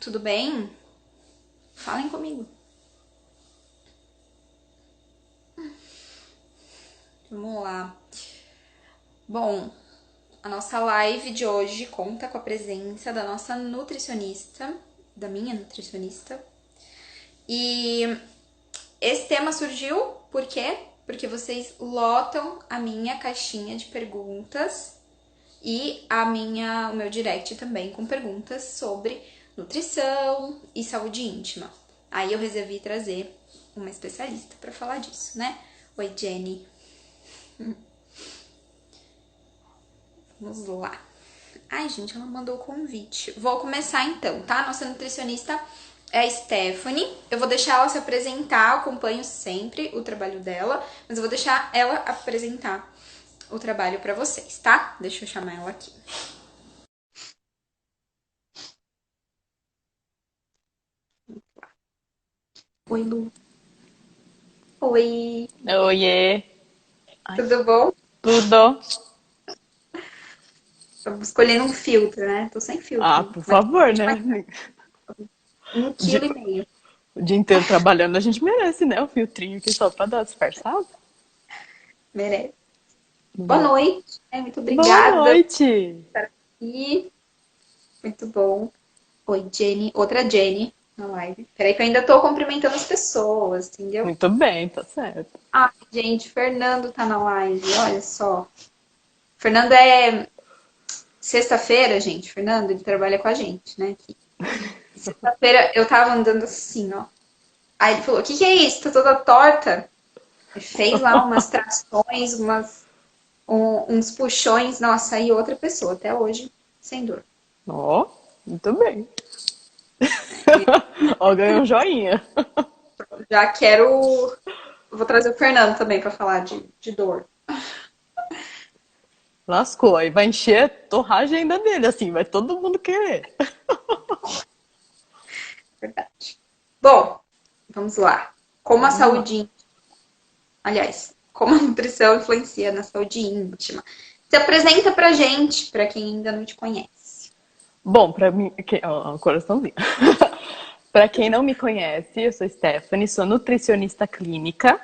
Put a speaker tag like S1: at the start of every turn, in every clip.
S1: Tudo bem? Falem comigo. Vamos lá. Bom, a nossa live de hoje conta com a presença da nossa nutricionista, da minha nutricionista. E esse tema surgiu por quê? Porque vocês lotam a minha caixinha de perguntas e o meu direct também com perguntas sobre nutrição e saúde íntima. Aí eu resolvi trazer uma especialista para falar disso, né? Oi, Jenny. Vamos lá. Ai, gente, ela mandou o convite. Vou começar então, tá? Nossa nutricionista é a Stephanie. Eu vou deixar ela se apresentar, eu acompanho sempre o trabalho dela, mas eu vou deixar ela apresentar o trabalho pra vocês, tá? Deixa eu chamar ela aqui. Oi, Lu. Oi,
S2: Oiê. Ai,
S1: tudo bom?
S2: tudo?
S1: Tô escolhendo um filtro, né? Tô sem
S2: Ah,
S1: filtro.
S2: por
S1: Mas
S2: favor, né?
S1: 1,5 kg.
S2: O dia inteiro trabalhando, a gente merece, né? O filtrinho aqui só pra dar disfarçada.
S1: Merece. Boa
S2: Bom,
S1: noite, né? Muito
S2: boa
S1: obrigada por
S2: noite.
S1: estar aqui. Muito bom. Oi, Jenny. Outra Jenny na live. Peraí que eu ainda tô cumprimentando as pessoas, entendeu?
S2: Muito bem, tá certo.
S1: Ai, gente, Fernando tá na live, olha só. Fernando é sexta-feira, gente. Fernando, ele trabalha com a gente, né? Aqui. Sexta-feira eu tava andando assim, ó. Aí ele falou: que é isso? Tá toda torta? Ele fez lá umas trações, uns puxões. Nossa, aí outra pessoa, até hoje, sem dor.
S2: Ó, muito bem. Ó, ganhou um joinha.
S1: Já quero. Vou trazer o Fernando também pra falar de dor.
S2: Lascou, aí vai encher a torragem ainda dele, assim, vai todo mundo querer.
S1: Verdade. Bom, vamos lá. Como a
S2: Vamos lá.
S1: saúde, aliás, como a nutrição influencia na saúde íntima. Se apresenta pra gente, pra quem ainda não te conhece.
S2: Bom, pra mim, ó, coraçãozinho. Pra quem não me conhece, eu sou Stephanie, sou nutricionista clínica,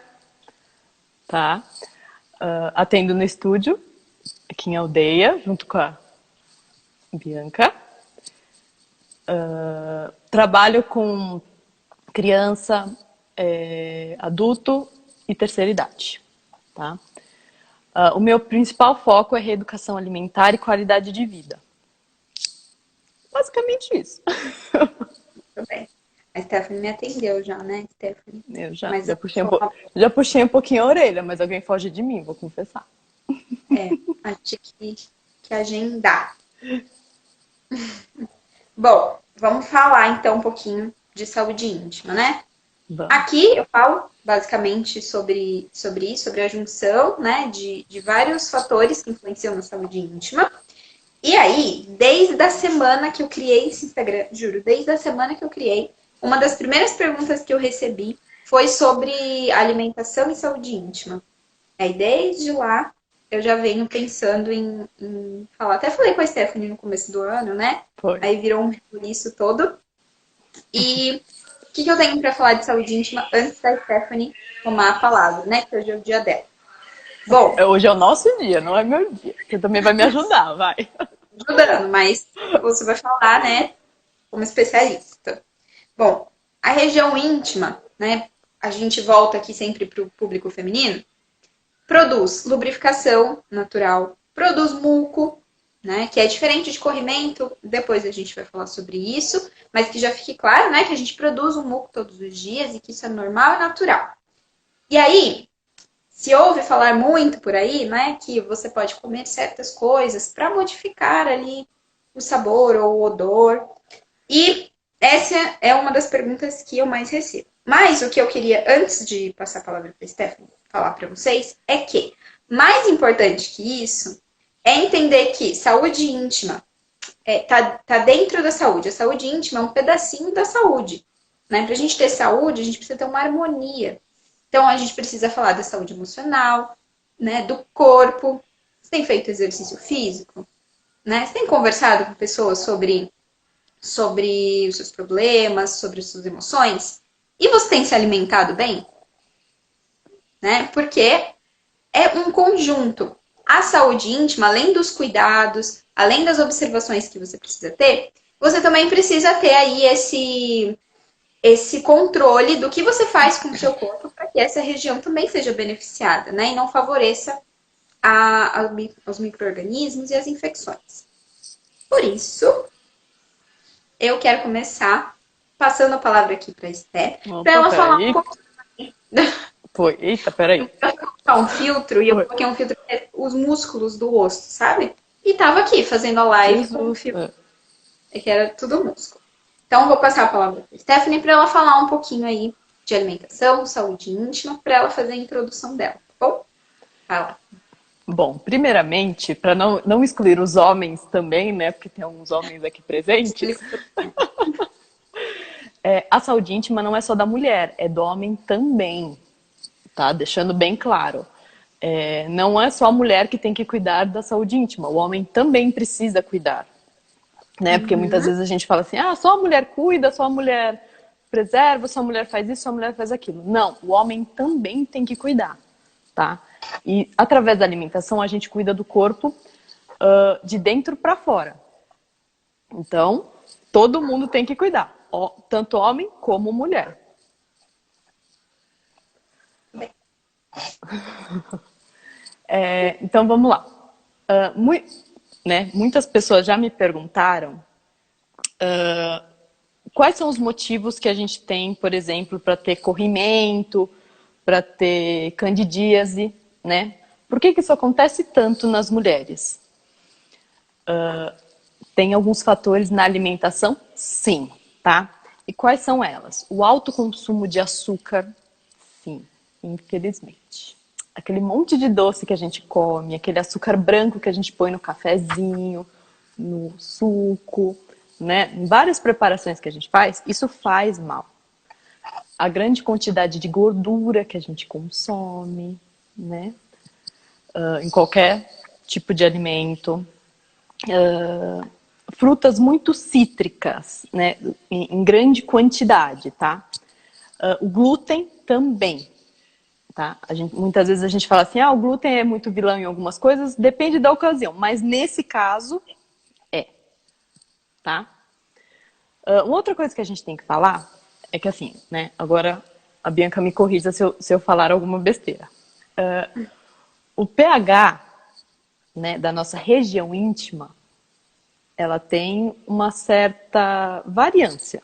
S2: tá? Atendo no estúdio, aqui em Aldeia, junto com a Bianca. Trabalho com criança, adulto e terceira idade, tá? O meu principal foco é reeducação alimentar e qualidade de vida. Basicamente isso.
S1: Tudo bem. A Stephanie me atendeu já, né, Stephanie?
S2: Eu já,
S1: Mas
S2: já,
S1: eu
S2: puxei um
S1: sou
S2: po... já puxei um pouquinho a orelha, mas alguém foge de mim, vou confessar.
S1: a gente que agendar. Bom, vamos falar então um pouquinho de saúde íntima, né?
S2: Vamos.
S1: Aqui eu falo basicamente sobre isso, sobre a junção, né, de vários fatores que influenciam na saúde íntima. E aí, desde a semana que eu criei esse Instagram, juro, desde a semana que eu criei, uma das primeiras perguntas que eu recebi foi sobre alimentação e saúde íntima. Aí, desde lá, eu já venho pensando em falar. Até falei com a Stephanie no começo do ano, né?
S2: Foi.
S1: Aí virou um isso todo. E o que eu tenho para falar de saúde íntima antes da Stephanie tomar a palavra, né? Que hoje é o dia dela. Bom,
S2: Hoje é o nosso dia, não é meu dia. Você também vai me ajudar, vai.
S1: ajudando, mas você vai falar, né? Como especialista. Bom, a região íntima, né? A gente volta aqui sempre para o público feminino. Produz lubrificação natural, produz muco, né? Que é diferente de corrimento. Depois a gente vai falar sobre isso, mas que já fique claro, né? Que a gente produz um muco todos os dias e que isso é normal e natural. E aí, se ouve falar muito por aí, né? Que você pode comer certas coisas para modificar ali o sabor ou o odor. E essa é uma das perguntas que eu mais recebo. Mas o que eu queria, antes de passar a palavra para a Stephanie, falar para vocês, é que mais importante que isso é entender que saúde íntima tá dentro da saúde. A saúde íntima é um pedacinho da saúde. Né? Para a gente ter saúde, a gente precisa ter uma harmonia. Então, a gente precisa falar da saúde emocional, né? Do corpo. Você tem feito exercício físico? Né? Você tem conversado com pessoas sobre os seus problemas, sobre as suas emoções, e você tem se alimentado bem, né? Porque é um conjunto. A saúde íntima, além dos cuidados, além das observações que você precisa ter, você também precisa ter aí esse controle do que você faz com o seu corpo para que essa região também seja beneficiada, né? E não favoreça aos micro-organismos e as infecções. Por isso, eu quero começar passando a palavra aqui para a Esté, para
S2: Opa,
S1: ela falar um
S2: peraí.
S1: pouco.
S2: Foi. Eita, peraí.
S1: Eu colocar um filtro e eu
S2: Foi.
S1: coloquei um filtro que é os músculos do rosto, sabe? E tava aqui fazendo a live com o
S2: Jesus.
S1: filtro, que era tudo músculo. Então, eu vou passar a palavra para a Stephanie para ela falar um pouquinho aí de alimentação, saúde íntima, para ela fazer a introdução dela, tá bom? Vai lá.
S2: Bom, primeiramente, para não excluir os homens também, né? Porque tem alguns homens aqui presentes. A saúde íntima não é só da mulher, é do homem também, tá? Deixando bem claro. Não é só a mulher que tem que cuidar da saúde íntima, o homem também precisa cuidar, né? Porque muitas vezes a gente fala assim, só a mulher cuida, só a mulher preserva, só a mulher faz isso, só a mulher faz aquilo. Não, o homem também tem que cuidar, tá? E através da alimentação a gente cuida do corpo de dentro para fora. Então, todo mundo tem que cuidar, tanto homem como mulher. Então, vamos lá. Muitas pessoas já me perguntaram quais são os motivos que a gente tem, por exemplo, para ter corrimento, para ter candidíase, né? Por que isso acontece tanto nas mulheres? Tem alguns fatores na alimentação? Sim, tá? E quais são elas? O alto consumo de açúcar? Sim, infelizmente. Aquele monte de doce que a gente come, aquele açúcar branco que a gente põe no cafezinho, no suco, né? Em várias preparações que a gente faz, isso faz mal. A grande quantidade de gordura que a gente consome, né? Em qualquer tipo de alimento. Frutas muito cítricas, né? Em grande quantidade, tá? O glúten também. Tá? Muitas vezes a gente fala assim, o glúten é muito vilão em algumas coisas, depende da ocasião, mas nesse caso tá? Uma outra coisa que a gente tem que falar é que assim, né, agora a Bianca me corrija se eu falar alguma besteira. O pH, né, da nossa região íntima, ela tem uma certa variância,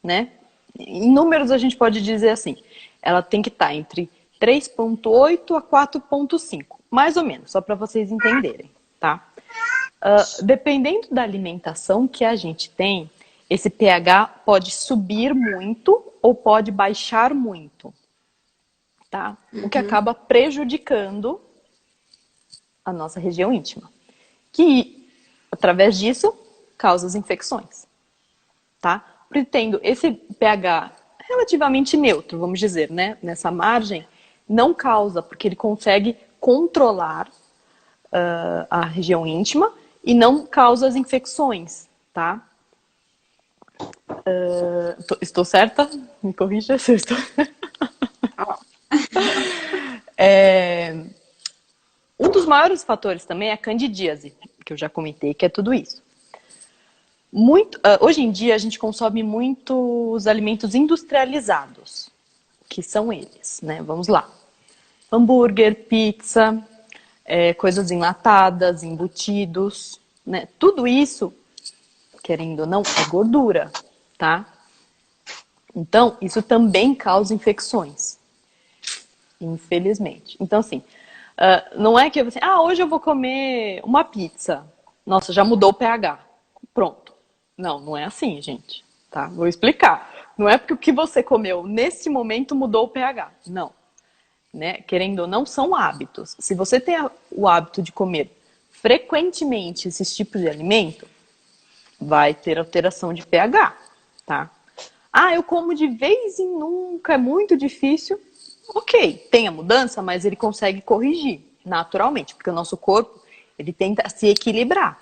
S2: né? Em números a gente pode dizer assim, ela tem que estar entre 3,8 a 4,5, mais ou menos, só para vocês entenderem, tá? Dependendo da alimentação que a gente tem, esse pH pode subir muito ou pode baixar muito, tá? O que acaba prejudicando a nossa região íntima, que através disso causa as infecções, tá? Porque tendo esse pH relativamente neutro, vamos dizer, né, nessa margem, não causa, porque ele consegue controlar a região íntima e não causa as infecções, tá? Estou certa? Me corrija se eu estou. Um dos maiores fatores também é a candidíase, que eu já comentei, que é tudo isso. Hoje em dia a gente consome muitos alimentos industrializados, que são eles, né? Vamos lá. Hambúrguer, pizza, coisas enlatadas, embutidos, né? Tudo isso, querendo ou não, é gordura, tá? Então, isso também causa infecções, infelizmente. Então, assim, não é que você, hoje eu vou comer uma pizza. Nossa, já mudou o pH. Pronto. Não é assim, gente, tá? Vou explicar. Não é porque o que você comeu nesse momento mudou o pH. Não. Né? Querendo ou não, são hábitos. Se você tem o hábito de comer frequentemente esses tipos de alimento, vai ter alteração de pH, tá? Eu como de vez em nunca, é muito difícil. Ok, tem a mudança, mas ele consegue corrigir naturalmente, porque o nosso corpo, ele tenta se equilibrar,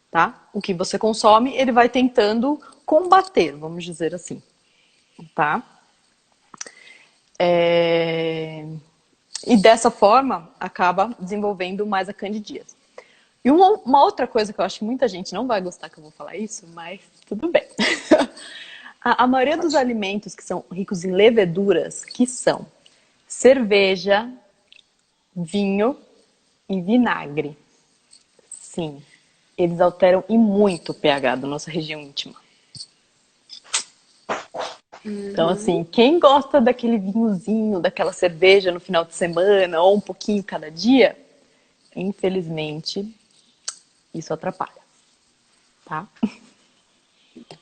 S2: tá? O que você consome, ele vai tentando combater, vamos dizer assim, tá? E dessa forma, acaba desenvolvendo mais a candidíase. E uma outra coisa que eu acho que muita gente não vai gostar que eu vou falar isso, mas tudo bem. A maioria dos alimentos que são ricos em leveduras, que são cerveja, vinho e vinagre. Sim, eles alteram e muito o pH da nossa região íntima. Então, assim, quem gosta daquele vinhozinho, daquela cerveja no final de semana, ou um pouquinho cada dia, infelizmente, isso atrapalha, tá?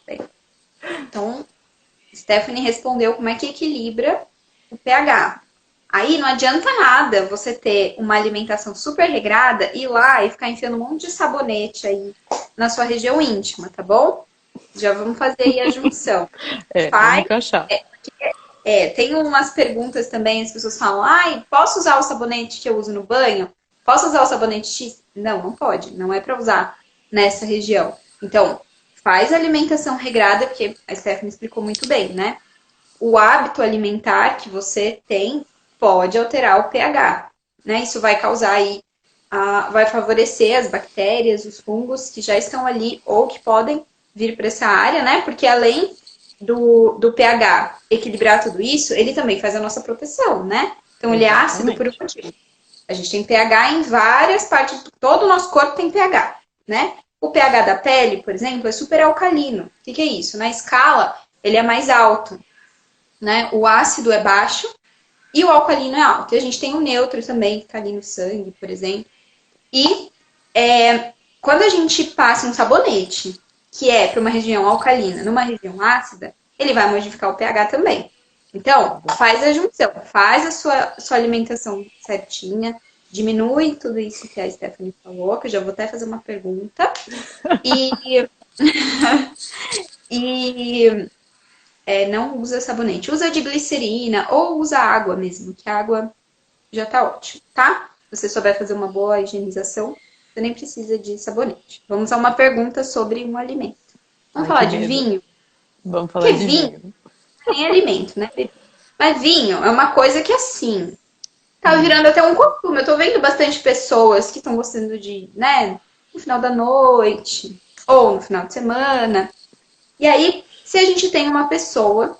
S1: Bem, então, Stephanie respondeu como é que equilibra o pH. Aí não adianta nada você ter uma alimentação super regrada, ir lá e ficar enfiando um monte de sabonete aí na sua região íntima, tá bom? Já vamos fazer aí a junção.
S2: Vamos
S1: Faz.
S2: encaixar.
S1: Tem umas perguntas também, as pessoas falam, ai, posso usar o sabonete que eu uso no banho? Posso usar o sabonete X? Não, não pode. Não é para usar nessa região. Então, faz a alimentação regrada, porque a Stephanie explicou muito bem, né? O hábito alimentar que você tem pode alterar o pH, né? Isso vai causar aí, vai favorecer as bactérias, os fungos que já estão ali ou que podem vir para essa área, né? Porque além do pH equilibrar tudo isso, ele também faz a nossa proteção, né? Então ele é ácido por um motivo. A gente tem pH em várias partes, todo o nosso corpo tem pH, né? O pH da pele, por exemplo, é super alcalino. O que é isso? Na escala, ele é mais alto, né? O ácido é baixo e o alcalino é alto. E a gente tem o neutro também, que está ali no sangue, por exemplo. E quando a gente passa um sabonete, que é para uma região alcalina, numa região ácida, ele vai modificar o pH também. Então, faz a junção, faz a sua alimentação certinha, diminui tudo isso que a Stephanie falou, que eu já vou até fazer uma pergunta. E não usa sabonete, usa de glicerina ou usa água mesmo, que a água já tá ótimo, tá? Se você souber fazer uma boa higienização, você nem precisa de sabonete. Vamos a uma pergunta sobre um alimento. Vamos falar de vinho?
S2: Vamos falar
S1: Porque
S2: de vinho.
S1: nem alimento, né? Mas vinho é uma coisa que, assim, tá virando até um costume. Eu tô vendo bastante pessoas que estão gostando de, né, no final da noite ou no final de semana. E aí, se a gente tem uma pessoa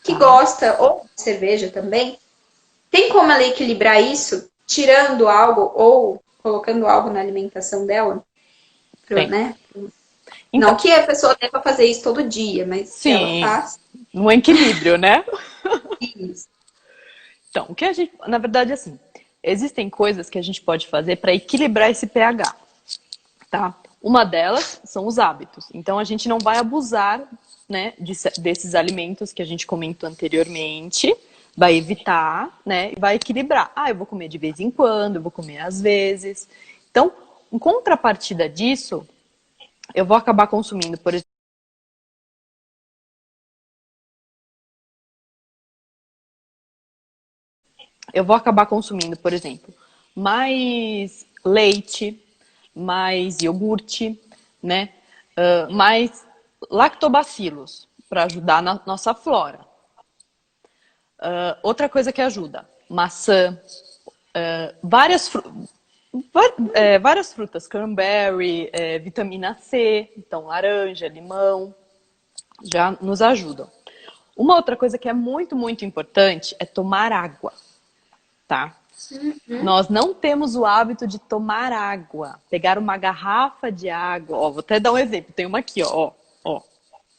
S1: que gosta, ou de cerveja também, tem como ela equilibrar isso, tirando algo ou colocando algo na alimentação dela? Né?
S2: Então,
S1: não que a pessoa deva fazer isso todo dia, mas se ela
S2: sim,
S1: faz.
S2: um equilíbrio, né?
S1: Isso.
S2: Então, o que a gente, na verdade, assim, existem coisas que a gente pode fazer para equilibrar esse pH, tá? Uma delas são os hábitos. Então, a gente não vai abusar, né, desses alimentos que a gente comentou anteriormente, vai evitar, né, e vai equilibrar. Ah, eu vou comer de vez em quando, eu vou comer às vezes. Então, em contrapartida disso, eu vou acabar consumindo, por exemplo, mais leite, mais iogurte, né? Mais lactobacilos para ajudar na nossa flora. Outra coisa que ajuda, maçã, várias frutas, cranberry, vitamina C, então laranja, limão, já nos ajudam. Uma outra coisa que é muito, muito importante é tomar água, tá? Nós não temos o hábito de tomar água. Pegar uma garrafa de água. Ó, vou até dar um exemplo. Tem uma aqui, ó.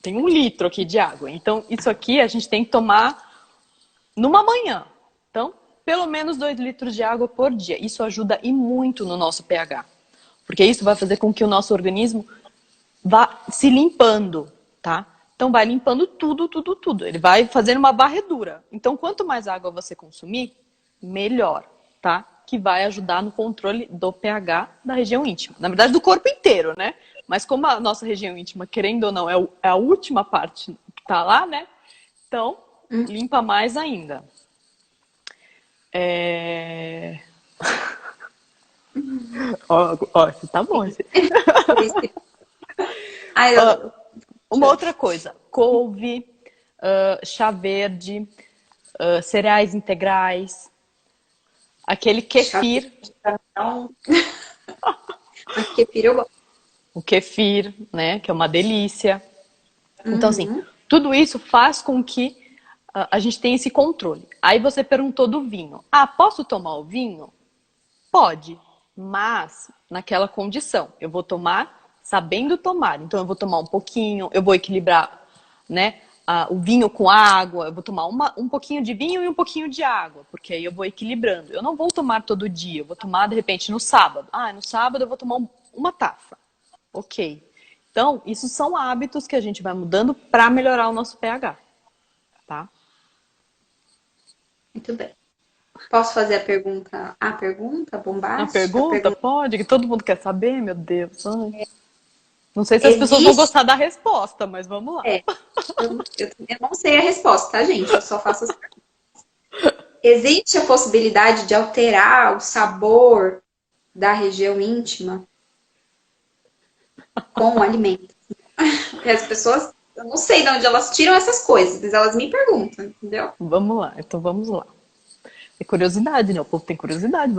S2: Tem 1 litro aqui de água. Então, isso aqui a gente tem que tomar numa manhã. Então, pelo menos 2 litros de água por dia. Isso ajuda e muito no nosso pH. Porque isso vai fazer com que o nosso organismo vá se limpando, tá? Então, vai limpando tudo, tudo, tudo. Ele vai fazendo uma varredura. Então, quanto mais água você consumir, melhor, tá? Que vai ajudar no controle do pH da região íntima. Na verdade, do corpo inteiro, né? Mas como a nossa região íntima, querendo ou não, é a última parte que tá lá, né? Então, limpa mais ainda. Ó, esse tá bom. Esse... Uma outra coisa, couve, chá verde, cereais integrais, aquele
S1: Chá
S2: kefir,
S1: verde, não. Mas kefir eu gosto.
S2: o kefir, né, que é uma delícia. Então, assim,
S1: Uhum.
S2: tudo isso faz com que a gente tenha esse controle. Aí você perguntou do vinho. Ah, posso tomar o vinho? Pode, mas naquela condição. Eu vou tomar sabendo tomar. Então, eu vou tomar um pouquinho, eu vou equilibrar, né, o vinho com água, eu vou tomar um pouquinho de vinho e um pouquinho de água, porque aí eu vou equilibrando. Eu não vou tomar todo dia, eu vou tomar, de repente, no sábado. Ah, no sábado eu vou tomar uma taça. Ok. Então, isso são hábitos que a gente vai mudando para melhorar o nosso pH, tá?
S1: Muito bem. Posso fazer a pergunta? A pergunta
S2: A
S1: bombástica? A
S2: pergunta
S1: pergunta.
S2: pode, que todo mundo quer saber, meu Deus. Ai. Não sei se as pessoas vão
S1: Existe.
S2: gostar da resposta, mas vamos lá.
S1: É, eu não sei a resposta, tá, gente? Eu só faço as perguntas. Existe a possibilidade de alterar o sabor da região íntima com o alimento? Porque as pessoas, eu não sei de onde elas tiram essas coisas, mas elas me perguntam, entendeu?
S2: Vamos lá, então vamos lá. É curiosidade, né? O povo tem curiosidade.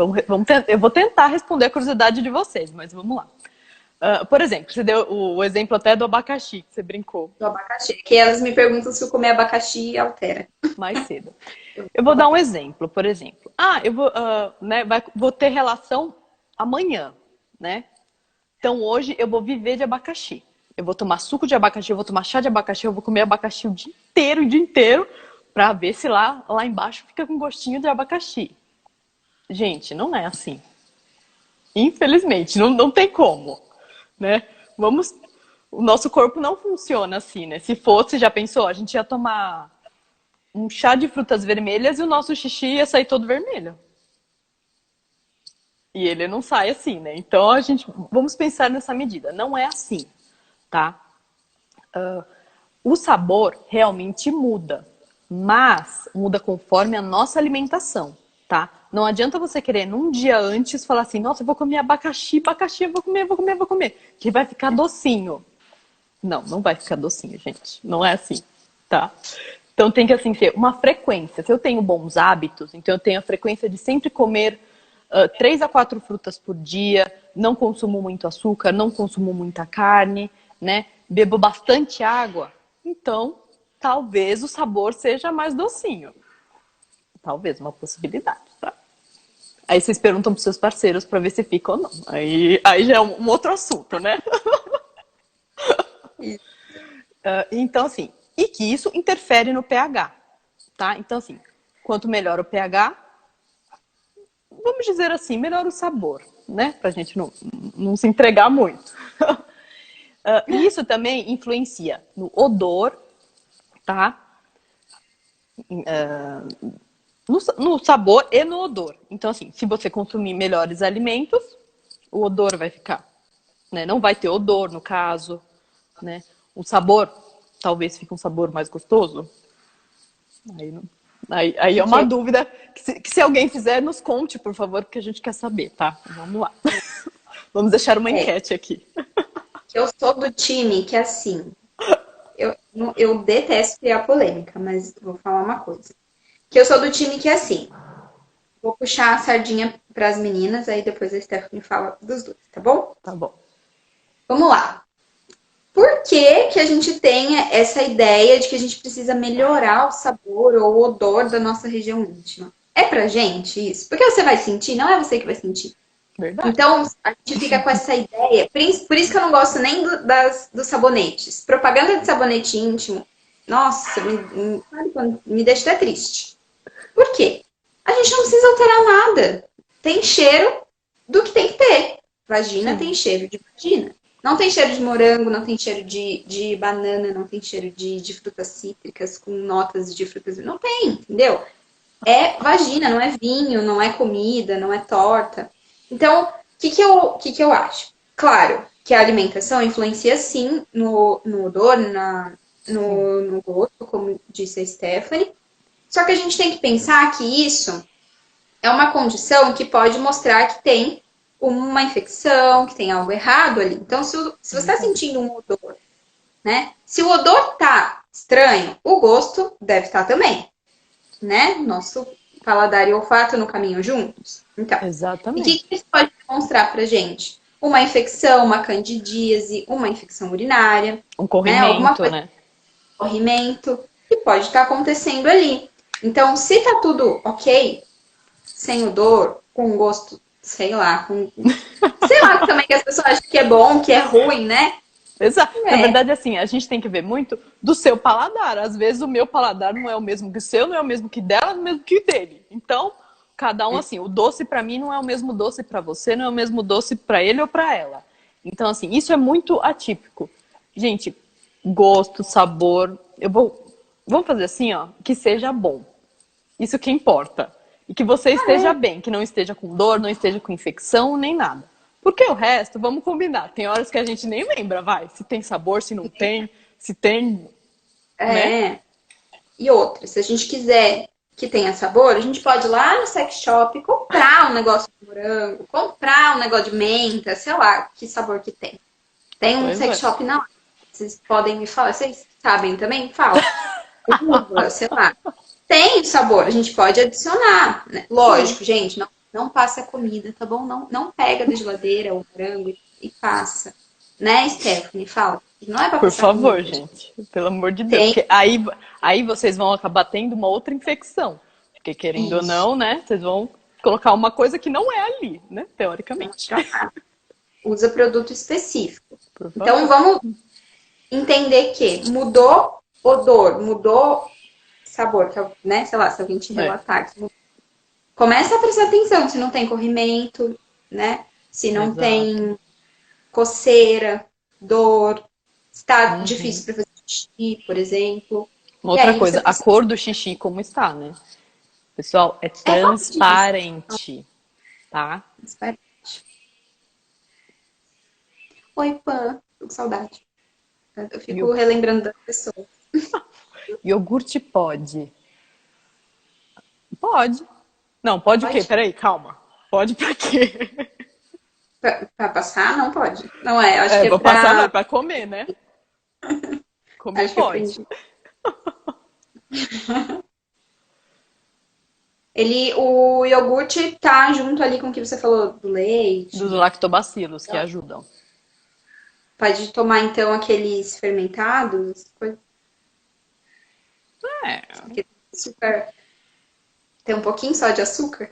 S2: Eu vou tentar responder a curiosidade de vocês, mas vamos lá. Por exemplo, você deu o exemplo até do abacaxi, que você brincou
S1: Do abacaxi. Que elas me perguntam se eu comer abacaxi altera.
S2: mais cedo. Eu vou dar um exemplo, por exemplo. Ah, eu vou, né, vou ter relação amanhã, né? Então hoje eu vou viver de abacaxi. Eu vou tomar suco de abacaxi, eu vou tomar chá de abacaxi, eu vou comer abacaxi o dia inteiro, pra ver se lá embaixo fica com gostinho de abacaxi. Gente, não é assim. Infelizmente, não tem como, né? O nosso corpo não funciona assim, né? Se fosse, já pensou, a gente ia tomar um chá de frutas vermelhas e o nosso xixi ia sair todo vermelho. E ele não sai assim, né? Então vamos pensar nessa medida. Não é assim, tá? O sabor realmente muda, mas muda conforme a nossa alimentação, tá? Não adianta você querer num dia antes falar assim, nossa, eu vou comer abacaxi, eu vou comer, que vai ficar docinho. Não vai ficar docinho, gente. Não é assim, tá? Então tem que assim ser uma frequência. Se eu tenho bons hábitos, então eu tenho a frequência de sempre comer 3 a 4 frutas por dia, não consumo muito açúcar, não consumo muita carne, né? Bebo bastante água. Então, talvez o sabor seja mais docinho. Talvez uma possibilidade, tá? Aí vocês perguntam pros seus parceiros para ver se fica ou não. Aí já é um outro assunto, né? Então, assim, e que isso interfere no pH, tá? Então, assim, quanto melhor o pH, vamos dizer assim, melhor o sabor, né? Pra gente não se entregar muito. E isso também influencia no odor, tá? No sabor e no odor. Então, assim, se você consumir melhores alimentos, o odor vai ficar, né? Não vai ter odor, no caso, né? O sabor, talvez fique um sabor mais gostoso. Aí, aí é uma dúvida que se alguém fizer, nos conte, por favor, porque a gente quer saber, tá? Vamos lá. Vamos deixar uma
S1: É,
S2: enquete aqui.
S1: que eu sou do time que, assim, eu detesto criar polêmica, mas vou falar uma coisa. Que eu sou do time que, assim, vou puxar a sardinha para as meninas, aí depois a Stephanie fala dos dois, tá bom?
S2: Tá bom.
S1: Vamos lá. Por que que a gente tem essa ideia de que a gente precisa melhorar o sabor ou o odor da nossa região íntima? É pra gente isso? Porque você vai sentir, não é você que vai sentir.
S2: Verdade.
S1: Então, a gente fica com essa ideia. Por isso que eu não gosto nem dos sabonetes. Propaganda de sabonete íntimo, nossa, me deixa até triste. Por quê? A gente não precisa alterar nada. Tem cheiro do que tem que ter. Vagina tem
S2: Sim.
S1: cheiro de vagina. Não tem cheiro de morango, não tem cheiro de banana, não tem cheiro de frutas cítricas com notas de frutas. Não tem, entendeu? É vagina, não é vinho, não é comida, não é torta. Então, o que eu acho? Claro que a alimentação influencia sim no odor,
S2: Sim.
S1: no gosto, como disse a Stephanie. Só que a gente tem que pensar que isso é uma condição que pode mostrar que tem uma infecção, que tem algo errado ali. Então, se você está
S2: Verdade.
S1: sentindo um odor né? Se o odor tá estranho, o gosto deve estar também, né? Nosso paladar e olfato no caminho juntos. Então, e o
S2: Exatamente.
S1: que isso pode demonstrar pra gente? Uma infecção, uma candidíase, uma infecção urinária,
S2: Um
S1: né? Alguma
S2: corrimento,
S1: coisa
S2: né?
S1: de corrimento que pode estar acontecendo ali. Então, se tá tudo ok, sem odor, com gosto, sei lá, sei lá também que as pessoas acham que é bom, que é ruim, né?
S2: Exato. Na
S1: É,
S2: verdade, assim, a gente tem que ver muito do seu paladar. Às vezes o meu paladar não é o mesmo que o seu, não é o mesmo que dela, não é o mesmo que o dele. Então, cada um, assim, o doce pra mim não é o mesmo doce pra você, não é o mesmo doce pra ele ou pra ela. Então, assim, isso é muito atípico. Gente, gosto, sabor, vamos fazer assim, ó, que seja bom. Isso que importa. E que você esteja bem, que não esteja com dor, não esteja com infecção, nem nada. Porque o resto, vamos combinar. Tem horas que a gente nem lembra, vai. Se tem sabor, se não tem, se tem, né?
S1: é. E outra, se a gente quiser que tenha sabor, a gente pode ir lá no sex shop comprar um negócio de morango, comprar um negócio de menta, sei lá, que sabor que tem. Tem um
S2: Pois
S1: sex
S2: é.
S1: shop, não. Vocês podem me falar, vocês sabem também? Fala. Uva, sei lá. Tem sabor, a gente pode adicionar, né?
S2: Sim.
S1: Lógico, gente, não passa a comida, tá bom? Não pega da geladeira o morango e passa. Né, Stephanie? Fala. Não é pra
S2: Por
S1: passar
S2: favor,
S1: comida.
S2: gente. Pelo amor de Deus.
S1: Tem
S2: Porque aí vocês vão acabar tendo uma outra infecção. Porque querendo ou
S1: isso.
S2: não, né? Vocês vão colocar uma coisa que não é ali, né? Teoricamente.
S1: Usa produto específico.
S2: Por
S1: Então
S2: favor.
S1: vamos entender que mudou odor, mudou sabor, que é, né? Sei lá, se alguém te
S2: É,
S1: relatar que começa a prestar atenção se não tem corrimento, né? Se não
S2: exato.
S1: tem coceira, dor, está
S2: Uhum.
S1: difícil para fazer xixi, por exemplo.
S2: Uma
S1: E
S2: outra
S1: aí você
S2: coisa, a
S1: precisa.
S2: cor do xixi como está, né? Pessoal, é
S1: É fácil disso.
S2: transparente, tá?
S1: Oi, Pan, tô com saudade. Eu fico
S2: Io-
S1: relembrando da pessoa.
S2: Iogurte pode. Pode. Não, pode o quê?
S1: Pode?
S2: Peraí, calma. Pode pra quê?
S1: Pra passar? Não pode. Não é, acho
S2: É,
S1: que é
S2: vou passar, não, é
S1: pra.
S2: pra comer, né? Comer
S1: Acho que eu
S2: pode.
S1: aprendi. O iogurte tá junto ali com o que você falou do
S2: Dos
S1: leite.
S2: lactobacilos que ajudam.
S1: Pode tomar então aqueles fermentados, coisa
S2: É,
S1: que açúcar, tem um pouquinho só de açúcar.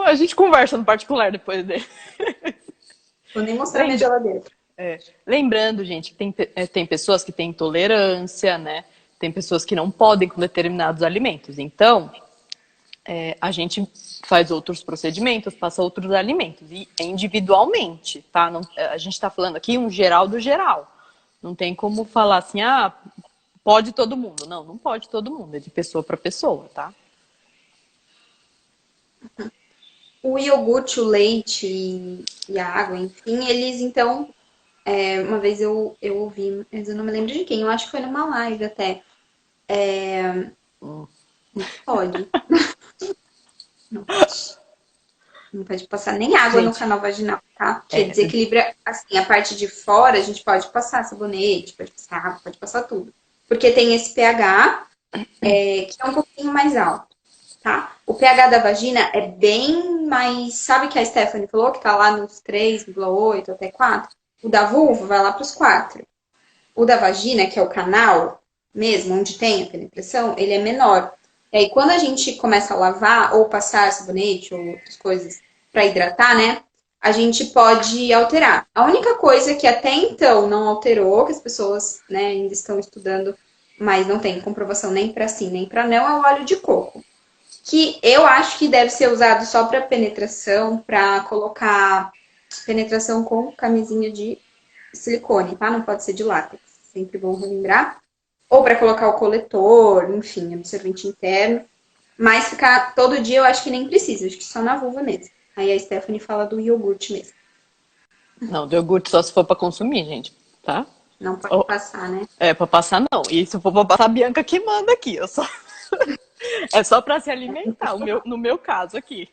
S2: a gente conversa no particular depois dele.
S1: Vou nem mostrar minha
S2: Lembra-
S1: geladeira.
S2: Lembrando, gente, que tem pessoas que têm intolerância, né? Tem pessoas que não podem com determinados alimentos. Então, a gente faz outros procedimentos, passa outros alimentos, e é individualmente, tá? Não, a gente está falando aqui um geral do geral. Não tem como falar assim, ah, pode todo mundo. Não, não pode todo mundo, é de pessoa para pessoa, tá?
S1: O iogurte, o leite e a água, enfim, eles então, uma vez eu ouvi, mas eu não me lembro de quem, eu acho que foi numa live até.
S2: Hum.
S1: Pode, não pode. Não pode passar nem água no
S2: Gente,
S1: canal vaginal, tá? Que
S2: é,
S1: desequilibra, assim, a parte de fora, a gente pode passar sabonete, pode passar água, pode passar tudo. Porque tem esse pH, que é um pouquinho mais alto, tá? O pH da vagina é bem mais. Sabe que a Stephanie falou que tá lá nos 3,8 até 4? O da vulva vai lá pros 4. O da vagina, que é o canal mesmo, onde tem a penetração, ele é menor. E aí, quando a gente começa a lavar ou passar sabonete ou outras coisas para hidratar, né? A gente pode alterar. A única coisa que até então não alterou, que as pessoas, né, ainda estão estudando, mas não tem comprovação nem para sim nem para não, é o óleo de coco. Que eu acho que deve ser usado só para penetração, para colocar penetração com camisinha de silicone, tá? Não pode ser de látex. Sempre bom relembrar. Ou para colocar o coletor, enfim, absorvente interno. Mas ficar todo dia eu acho que nem precisa, acho que só na vulva mesmo. Aí a Stephanie fala do iogurte mesmo.
S2: não, do iogurte só se for para consumir, gente, tá?
S1: Não pode
S2: Oh,
S1: passar, né?
S2: é, para passar não. E se for para passar, a Bianca que manda aqui. Eu só... é só para se alimentar, no meu caso aqui.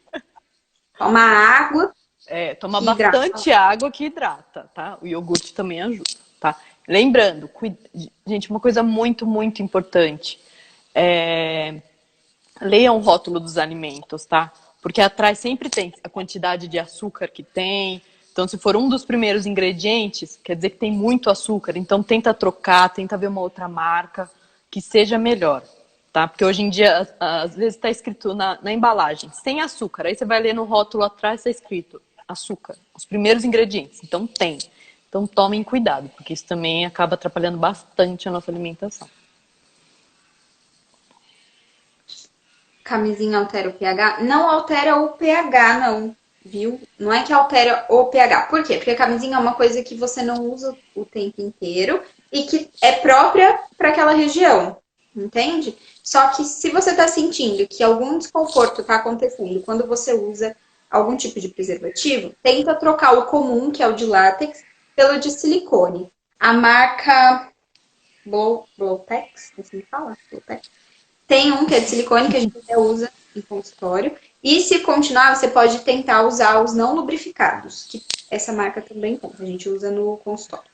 S1: Toma água
S2: É, toma
S1: que hidrata.
S2: bastante água que hidrata, tá? O iogurte também ajuda, tá? Lembrando, gente, uma coisa muito, muito importante. Leiam o rótulo dos alimentos, tá? Porque atrás sempre tem a quantidade de açúcar que tem. Então, se for um dos primeiros ingredientes, quer dizer que tem muito açúcar. Então, tenta trocar, tenta ver uma outra marca que seja melhor, tá? Porque hoje em dia, às vezes está escrito na embalagem, sem açúcar. Aí você vai ler no rótulo atrás, está escrito açúcar, os primeiros ingredientes. Então, tem. Então, tomem cuidado, porque isso também acaba atrapalhando bastante a nossa alimentação.
S1: Camisinha altera o pH? Não altera o pH, não, viu? Não é que altera o pH. Por quê? Porque a camisinha é uma coisa que você não usa o tempo inteiro e que é própria para aquela região, entende? Só que se você está sentindo que algum desconforto está acontecendo quando você usa algum tipo de preservativo, tenta trocar o comum, que é o de látex, pelo de silicone. A marca Blowtex, assim fala? Blowtex. Tem um que é de silicone que a gente até usa em consultório. E se continuar, você pode tentar usar os não lubrificados, que essa marca também tem, a gente usa no consultório.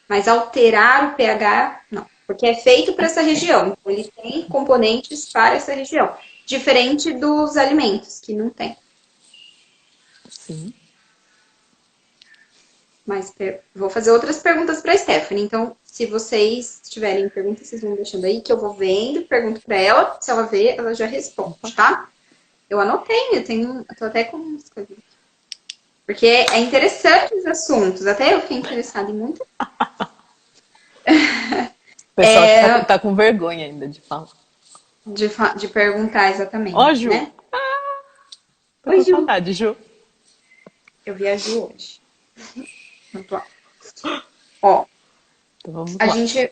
S1: Mas alterar o pH, não, porque é feito para essa região, então ele tem componentes para essa região, diferente dos alimentos, que não tem.
S2: Sim.
S1: Mas vou fazer outras perguntas para a Stephanie. Então, se vocês tiverem perguntas, vocês vão deixando aí, que eu vou vendo, pergunto para ela. Se ela ver, ela já responde, tá? Eu anotei, eu tô até com umas coisas aqui. Porque é interessante os assuntos, até eu fiquei interessada em muito.
S2: O pessoal que tá com vergonha ainda de falar.
S1: De perguntar exatamente,
S2: Ó, Ju.
S1: né?
S2: Tô
S1: Oi,
S2: com
S1: Ju.
S2: saudade, Ju.
S1: Eu vi a Ju hoje. Vamos lá. Ó,
S2: Então vamos
S1: a
S2: lá.
S1: gente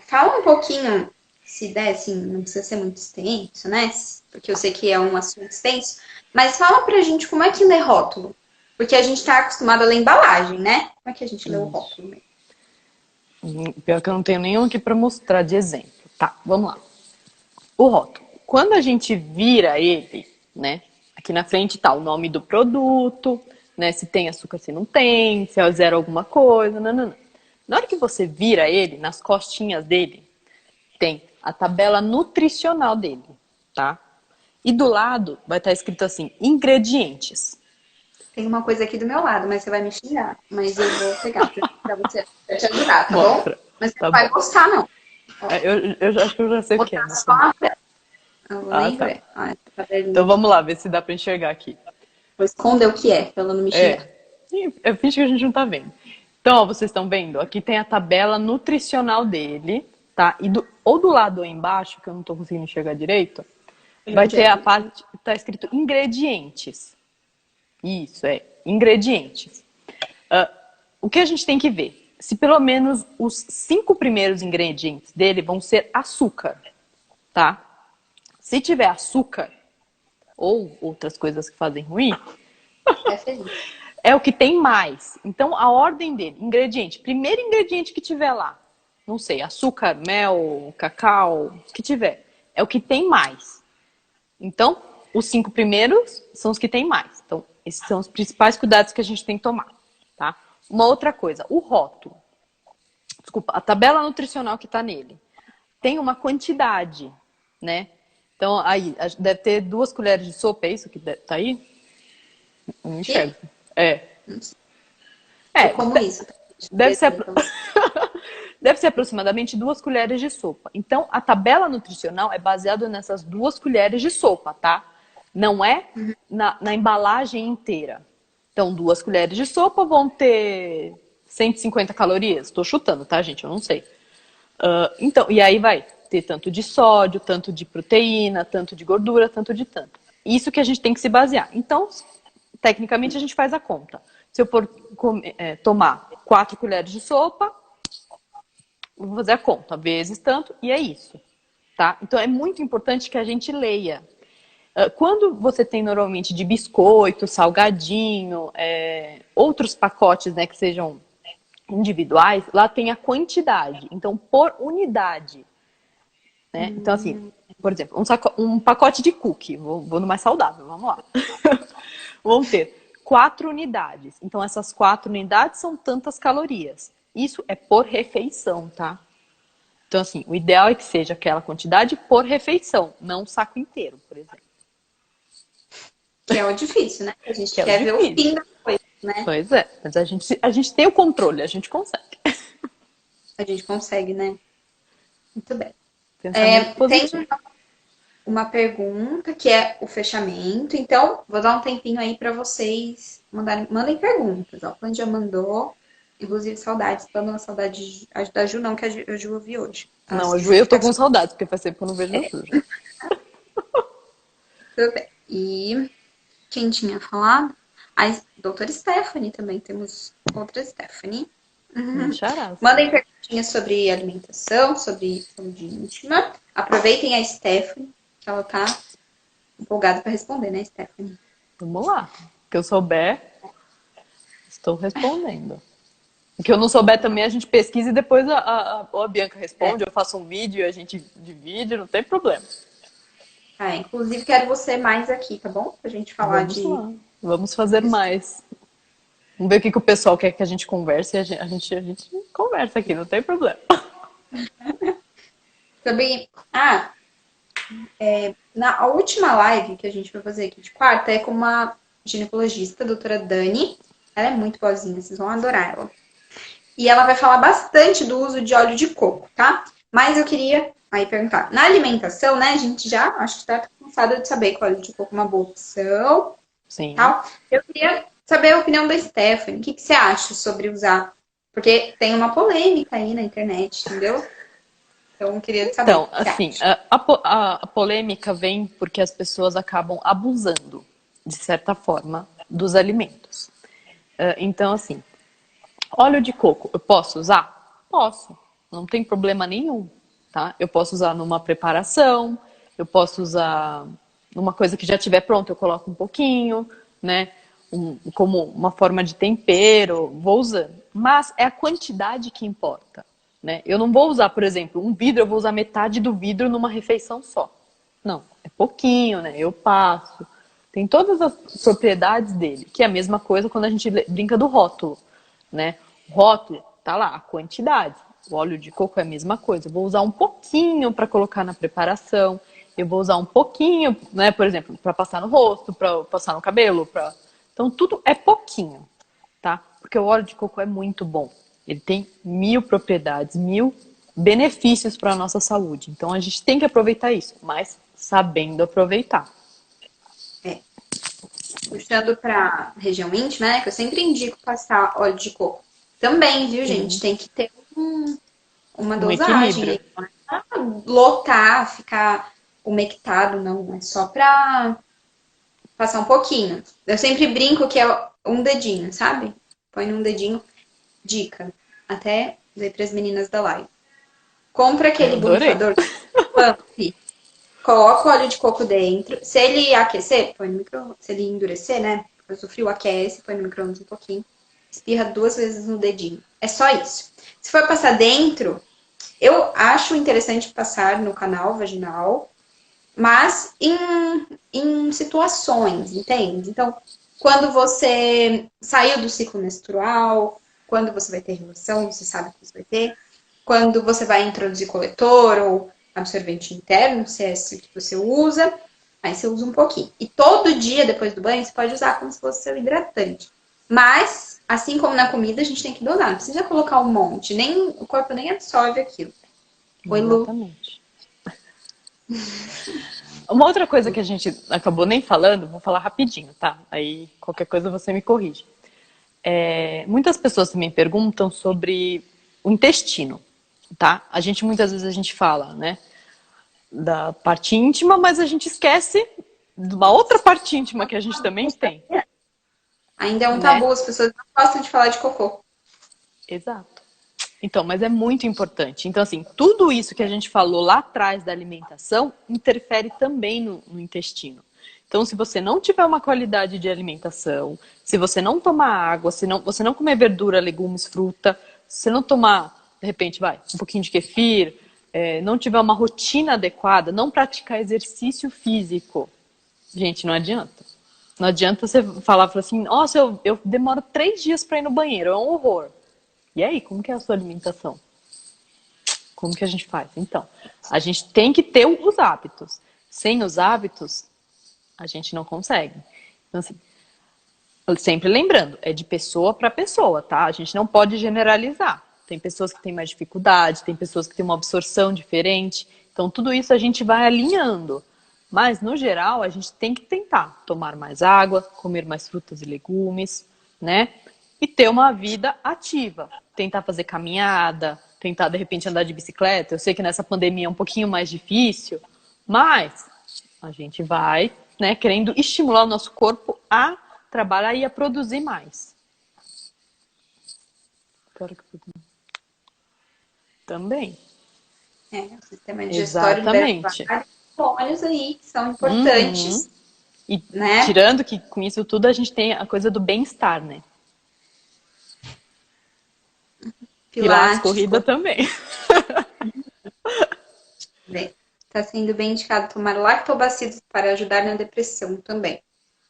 S1: fala um pouquinho, se der, assim, não precisa ser muito extenso, né? Porque eu sei que é um assunto extenso. Mas fala pra gente como é que lê rótulo. Porque a gente tá acostumado a ler embalagem, né? Como é que a gente lê o rótulo mesmo?
S2: Pior que eu não tenho nenhum aqui pra mostrar de exemplo. Tá, vamos lá. O rótulo. Quando a gente vira ele, né? Aqui na frente tá o nome do produto, né? Se tem açúcar, se não tem, se é zero alguma coisa, não. Na hora que você vira ele, nas costinhas dele, tem a tabela nutricional dele, tá? E do lado vai estar escrito assim, ingredientes.
S1: Tem uma coisa aqui do meu lado, mas você vai me xingar. Mas eu vou pegar pra você pra te ajudar, tá bom?
S2: Mostra.
S1: Mas você
S2: Tá
S1: não vai
S2: bom.
S1: gostar, não.
S2: Eu acho que eu já sei o que é,
S1: Botar
S2: mas
S1: só
S2: tá bom.
S1: a tela. Eu vou
S2: Ah,
S1: nem
S2: tá.
S1: ver. Ah, essa tabelinha
S2: Então
S1: aqui.
S2: vamos lá, ver se dá pra enxergar aqui.
S1: Vou esconder o que é, pra ela não me xingar.
S2: Eu finge que a gente não tá vendo. Então, ó, vocês estão vendo? Aqui tem a tabela nutricional dele, tá? E ou do lado ou embaixo, que eu não tô conseguindo enxergar direito, vai ter a parte que tá escrito ingredientes. Isso, ingredientes. O que a gente tem que ver? Se pelo menos os 5 primeiros ingredientes dele vão ser açúcar, tá? Se tiver açúcar, ou outras coisas que fazem ruim,
S1: É feliz.
S2: é o que tem mais. Então, a ordem dele, ingrediente, primeiro ingrediente que tiver lá, não sei, açúcar, mel, cacau, o que tiver, é o que tem mais. Então, os 5 primeiros são os que tem mais. Então, esses são os principais cuidados que a gente tem que tomar, tá? Uma outra coisa, o rótulo. Desculpa, a tabela nutricional que tá nele tem uma quantidade, né? Então, aí, deve ter 2 colheres de sopa, é isso que tá aí? Não enxergo. É.
S1: Eu como isso.
S2: Deve ser, deve ser aproximadamente 2 colheres de sopa. Então, a tabela nutricional é baseada nessas 2 colheres de sopa, tá? Não é na embalagem inteira. Então, 2 colheres de sopa vão ter 150 calorias. Estou chutando, tá, gente? Eu não sei. Então, e aí vai ter tanto de sódio, tanto de proteína, tanto de gordura, tanto de tanto. Isso que a gente tem que se basear. Então, tecnicamente, a gente faz a conta. Se eu for tomar 4 colheres de sopa, vou fazer a conta, vezes tanto, e é isso. Tá? Então, é muito importante que a gente leia. Quando você tem normalmente de biscoito, salgadinho, outros pacotes, né, que sejam individuais, lá tem a quantidade. Então, por unidade. Né? Então, assim, por exemplo, um pacote de cookie, vou no mais saudável, vamos lá. Vão ter 4 unidades. Então, essas 4 unidades são tantas calorias. Isso é por refeição, tá? Então, assim, o ideal é que seja aquela quantidade por refeição, não um saco inteiro, por exemplo.
S1: Que é o difícil, né? A gente
S2: Que é o
S1: quer ver o
S2: difícil.
S1: fim da coisa, né?
S2: Pois é, mas a gente tem o controle, a gente consegue.
S1: A gente consegue, né? Muito bem.
S2: Pensamento
S1: Tem
S2: positivo.
S1: uma pergunta que é o fechamento. Então, vou dar um tempinho aí para vocês mandem perguntas. Ó, o Pan já mandou. Inclusive, saudades. Tô dando saudade da Ju, não, que a Ju eu vi hoje.
S2: Não, a
S1: Nossa,
S2: Ju, eu tô
S1: tá
S2: com saudades, porque faz tempo que eu não vejo a Ju já.
S1: tudo bem. E quem tinha falado? A doutora Stephanie também. Temos outra Stephanie.
S2: Minha charás.
S1: Mandem perguntinhas sobre alimentação, sobre saúde íntima. Aproveitem a Stephanie, que ela tá empolgada para responder, né, Stephanie?
S2: Vamos lá. O que eu souber, estou respondendo. O que eu não souber também, a gente pesquisa e depois ou a Bianca responde, eu faço um vídeo e a gente divide, não tem problema.
S1: Inclusive, quero você mais aqui, tá bom? Pra gente falar
S2: Vamos lá. Vamos fazer mais. Vamos ver o que o pessoal quer que a gente converse e a gente conversa aqui, não tem problema.
S1: Também. Na última live que a gente vai fazer aqui de quarta é com uma ginecologista, a doutora Dani. Ela é muito boazinha, vocês vão adorar ela. E ela vai falar bastante do uso de óleo de coco, tá? Mas eu queria aí perguntar. Na alimentação, né, a gente já acho que tá cansada de saber que o óleo de coco é uma boa opção.
S2: Sim.
S1: Tal. Eu queria saber a opinião da Stephanie. O que você acha sobre usar? Porque tem uma polêmica aí na internet, entendeu? Então, eu queria saber.
S2: Então, assim, a polêmica vem porque as pessoas acabam abusando, de certa forma, dos alimentos. Então, assim, óleo de coco, eu posso usar? Posso, não tem problema nenhum, tá? Eu posso usar numa preparação, eu posso usar numa coisa que já estiver pronta, eu coloco um pouquinho, né? Como uma forma de tempero, vou usando. Mas é a quantidade que importa. Né? Eu não vou usar, por exemplo, um vidro, eu vou usar metade do vidro numa refeição só. Não, é pouquinho, né? Eu passo. Tem todas as propriedades dele, que é a mesma coisa quando a gente brinca do rótulo, né? O rótulo tá lá, a quantidade. O óleo de coco é a mesma coisa. Eu vou usar um pouquinho para colocar na preparação. Eu vou usar um pouquinho, né? Por exemplo, para passar no rosto, para passar no cabelo, Então tudo é pouquinho, tá? Porque o óleo de coco é muito bom. Ele tem 1000 propriedades, 1000 benefícios para a nossa saúde. Então a gente tem que aproveitar isso, mas sabendo aproveitar.
S1: Puxando para região íntima, né? Que eu sempre indico passar óleo de coco. Também, viu, gente? Tem que ter uma dosagem.
S2: Equilíbrio.
S1: Não é pra lotar, ficar umectado, não. É só para passar um pouquinho. Eu sempre brinco que é um dedinho, sabe? Põe num dedinho. Dica. Até dei para as meninas da live. Compra aquele
S2: Adorei.
S1: borrifador Pump, coloca o óleo de coco dentro. Se ele aquecer, põe no micro-ondas. Se ele endurecer, né? Depois do frio aquece, põe no micro-ondas um pouquinho. Espirra 2 vezes no dedinho. É só isso. Se for passar dentro, eu acho interessante passar no canal vaginal, mas em situações, entende? Então, quando você saiu do ciclo menstrual, quando você vai ter relação, você sabe que você vai ter. Quando você vai introduzir coletor ou absorvente interno, se é esse que você usa, aí você usa um pouquinho. E todo dia, depois do banho, você pode usar como se fosse seu hidratante. Mas, assim como na comida, a gente tem que dosar. Não precisa colocar um monte. O corpo nem absorve aquilo. Oi, Lu.
S2: Exatamente. Uma outra coisa que a gente acabou nem falando, vou falar rapidinho, tá? Aí qualquer coisa você me corrige. Muitas pessoas também perguntam sobre o intestino, tá? Muitas vezes a gente fala, né, da parte íntima, mas a gente esquece de uma outra parte íntima que a gente também tem.
S1: Ainda é um
S2: né?
S1: tabu, as pessoas não gostam de falar de cocô.
S2: Exato. Então, mas é muito importante. Então, assim, tudo isso que a gente falou lá atrás da alimentação interfere também no intestino. Então, se você não tiver uma qualidade de alimentação, se você não tomar água, se você não comer verdura, legumes, fruta, se você não tomar, de repente, um pouquinho de kefir, não tiver uma rotina adequada, não praticar exercício físico, gente, não adianta. Não adianta você falar assim, nossa, eu demoro 3 dias para ir no banheiro, é um horror. E aí, como que é a sua alimentação? Como que a gente faz? Então, a gente tem que ter os hábitos. Sem os hábitos, a gente não consegue. Então, assim, sempre lembrando, é de pessoa para pessoa, tá? A gente não pode generalizar. Tem pessoas que têm mais dificuldade, tem pessoas que têm uma absorção diferente. Então, tudo isso a gente vai alinhando. Mas, no geral, a gente tem que tentar tomar mais água, comer mais frutas e legumes, né? E ter uma vida ativa. Tentar fazer caminhada, tentar, de repente, andar de bicicleta. Eu sei que nessa pandemia é um pouquinho mais difícil, mas a gente vai, né, querendo estimular o nosso corpo a trabalhar e a produzir mais. Também.
S1: O sistema digestório libera
S2: Exatamente.
S1: vários hormônios aí que são
S2: Uhum.
S1: importantes,
S2: E
S1: né?
S2: tirando que com isso tudo a gente tem a coisa do bem-estar, né? Pilates,
S1: Pilates,
S2: corrida também.
S1: está sendo bem indicado tomar lactobacilos para ajudar na depressão também.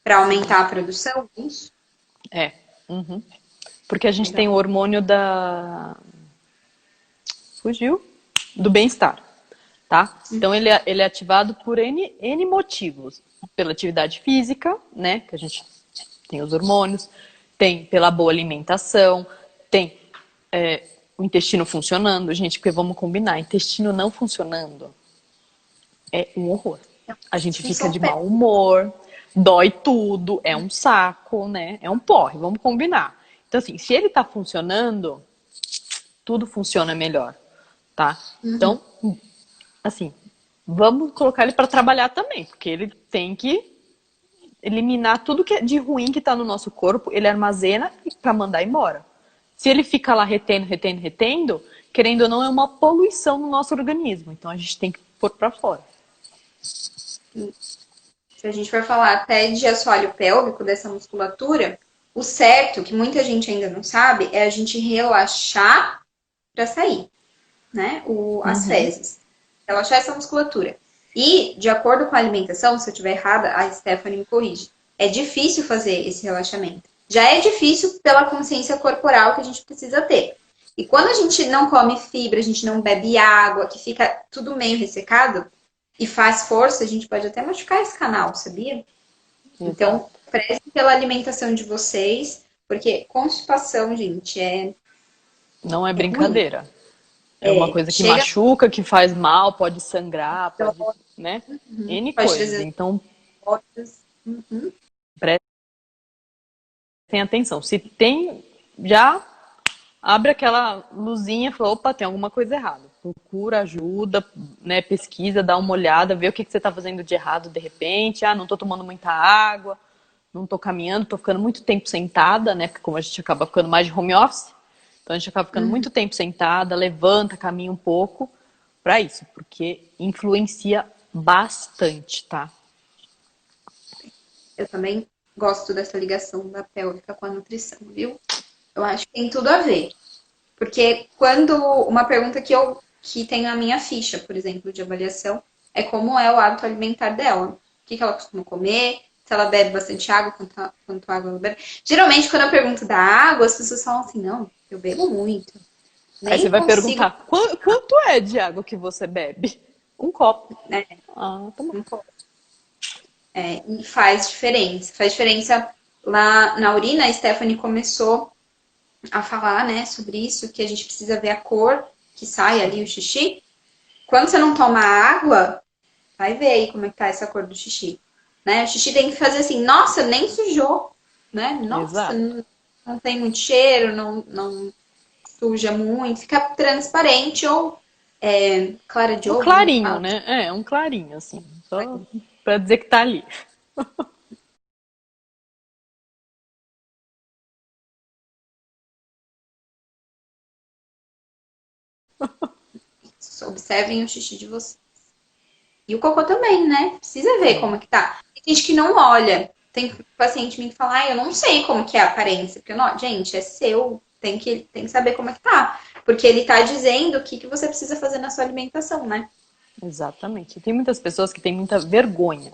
S1: Para aumentar a produção, isso?
S2: É. Uhum. Porque a gente tem o
S1: Legal.
S2: hormônio da... Fugiu? Do bem-estar, tá? Então ele é ativado por N motivos. Pela atividade física, né? Que a gente tem os hormônios. Tem pela boa alimentação. Tem o intestino funcionando. Gente, porque vamos combinar. Intestino não funcionando é um horror. A gente fica
S1: Função
S2: de mau humor, dói tudo, é um saco, né? É um porre, vamos combinar. Então, assim, se ele tá funcionando, tudo funciona melhor, tá? Então, assim, vamos colocar ele para trabalhar também, porque ele tem que eliminar tudo que é de ruim que tá no nosso corpo, ele armazena para mandar embora. Se ele fica lá retendo, querendo ou não, é uma poluição no nosso organismo. Então a gente tem que pôr para fora.
S1: Se a gente for falar até de assoalho pélvico, dessa musculatura, o certo, que muita gente ainda não sabe, é a gente relaxar para sair, né? As
S2: Uhum.
S1: fezes. Relaxar essa musculatura. E, de acordo com a alimentação, se eu estiver errada, a Stephanie me corrige. É difícil fazer esse relaxamento. Já é difícil pela consciência corporal que a gente precisa ter. E quando a gente não come fibra, a gente não bebe água, que fica tudo meio ressecado e faz força, a gente pode até machucar esse canal, sabia? Então,
S2: Exato.
S1: prezem pela alimentação de vocês, porque constipação, gente,
S2: Não é
S1: é ruim.
S2: brincadeira. É uma coisa que
S1: Chega,
S2: machuca, que faz mal, pode sangrar, pode, né? N
S1: pode
S2: coisas.
S1: trazer
S2: Então,
S1: doenças. Uhum.
S2: prestem atenção. Se tem, já abre aquela luzinha e fala, opa, tem alguma coisa errada. Procura ajuda, né? Pesquisa, dá uma olhada, vê o que você está fazendo de errado de repente. Ah, não estou tomando muita água, não estou caminhando, estou ficando muito tempo sentada, né? Porque como a gente acaba ficando mais de home office, então a gente acaba ficando muito tempo sentada, levanta, caminha um pouco para isso, porque influencia bastante, tá?
S1: Eu também gosto dessa ligação da pélvica com a nutrição, viu? Eu acho que tem tudo a ver. Porque quando uma pergunta que tem na minha ficha, por exemplo, de avaliação, é como é o hábito alimentar dela. O que ela costuma comer, se ela bebe bastante água, quanto água ela bebe. Geralmente, quando eu pergunto da água, as pessoas falam assim, não, eu bebo muito.
S2: Aí você
S1: Nem
S2: vai
S1: consigo,
S2: perguntar, quanto é de água que você bebe? Um copo.
S1: né?
S2: Ah, tá bom.
S1: E faz diferença. Faz diferença lá na urina, a Stephanie começou a falar, né, sobre isso, que a gente precisa ver a cor que sai ali o xixi. Quando você não toma água, vai ver aí como é que tá essa cor do xixi. Né? O xixi tem que fazer assim, nossa, nem sujou, né? Nossa,
S2: Exato.
S1: não tem muito cheiro, não suja muito, fica transparente ou clara de
S2: Um
S1: ovo, né, que
S2: clarinho,
S1: fala.
S2: né? É, um clarinho, assim. Só pra dizer que tá ali.
S1: Observem o xixi de vocês. E o cocô também, né? Precisa ver como
S2: É.
S1: é que tá. Tem gente que não olha. Tem paciente me que fala, eu não sei como que é a aparência. Porque, não, gente, é seu. Tem que saber como é que tá. Porque ele tá dizendo o que você precisa fazer na sua alimentação, né?
S2: Exatamente. Tem muitas pessoas que têm muita vergonha.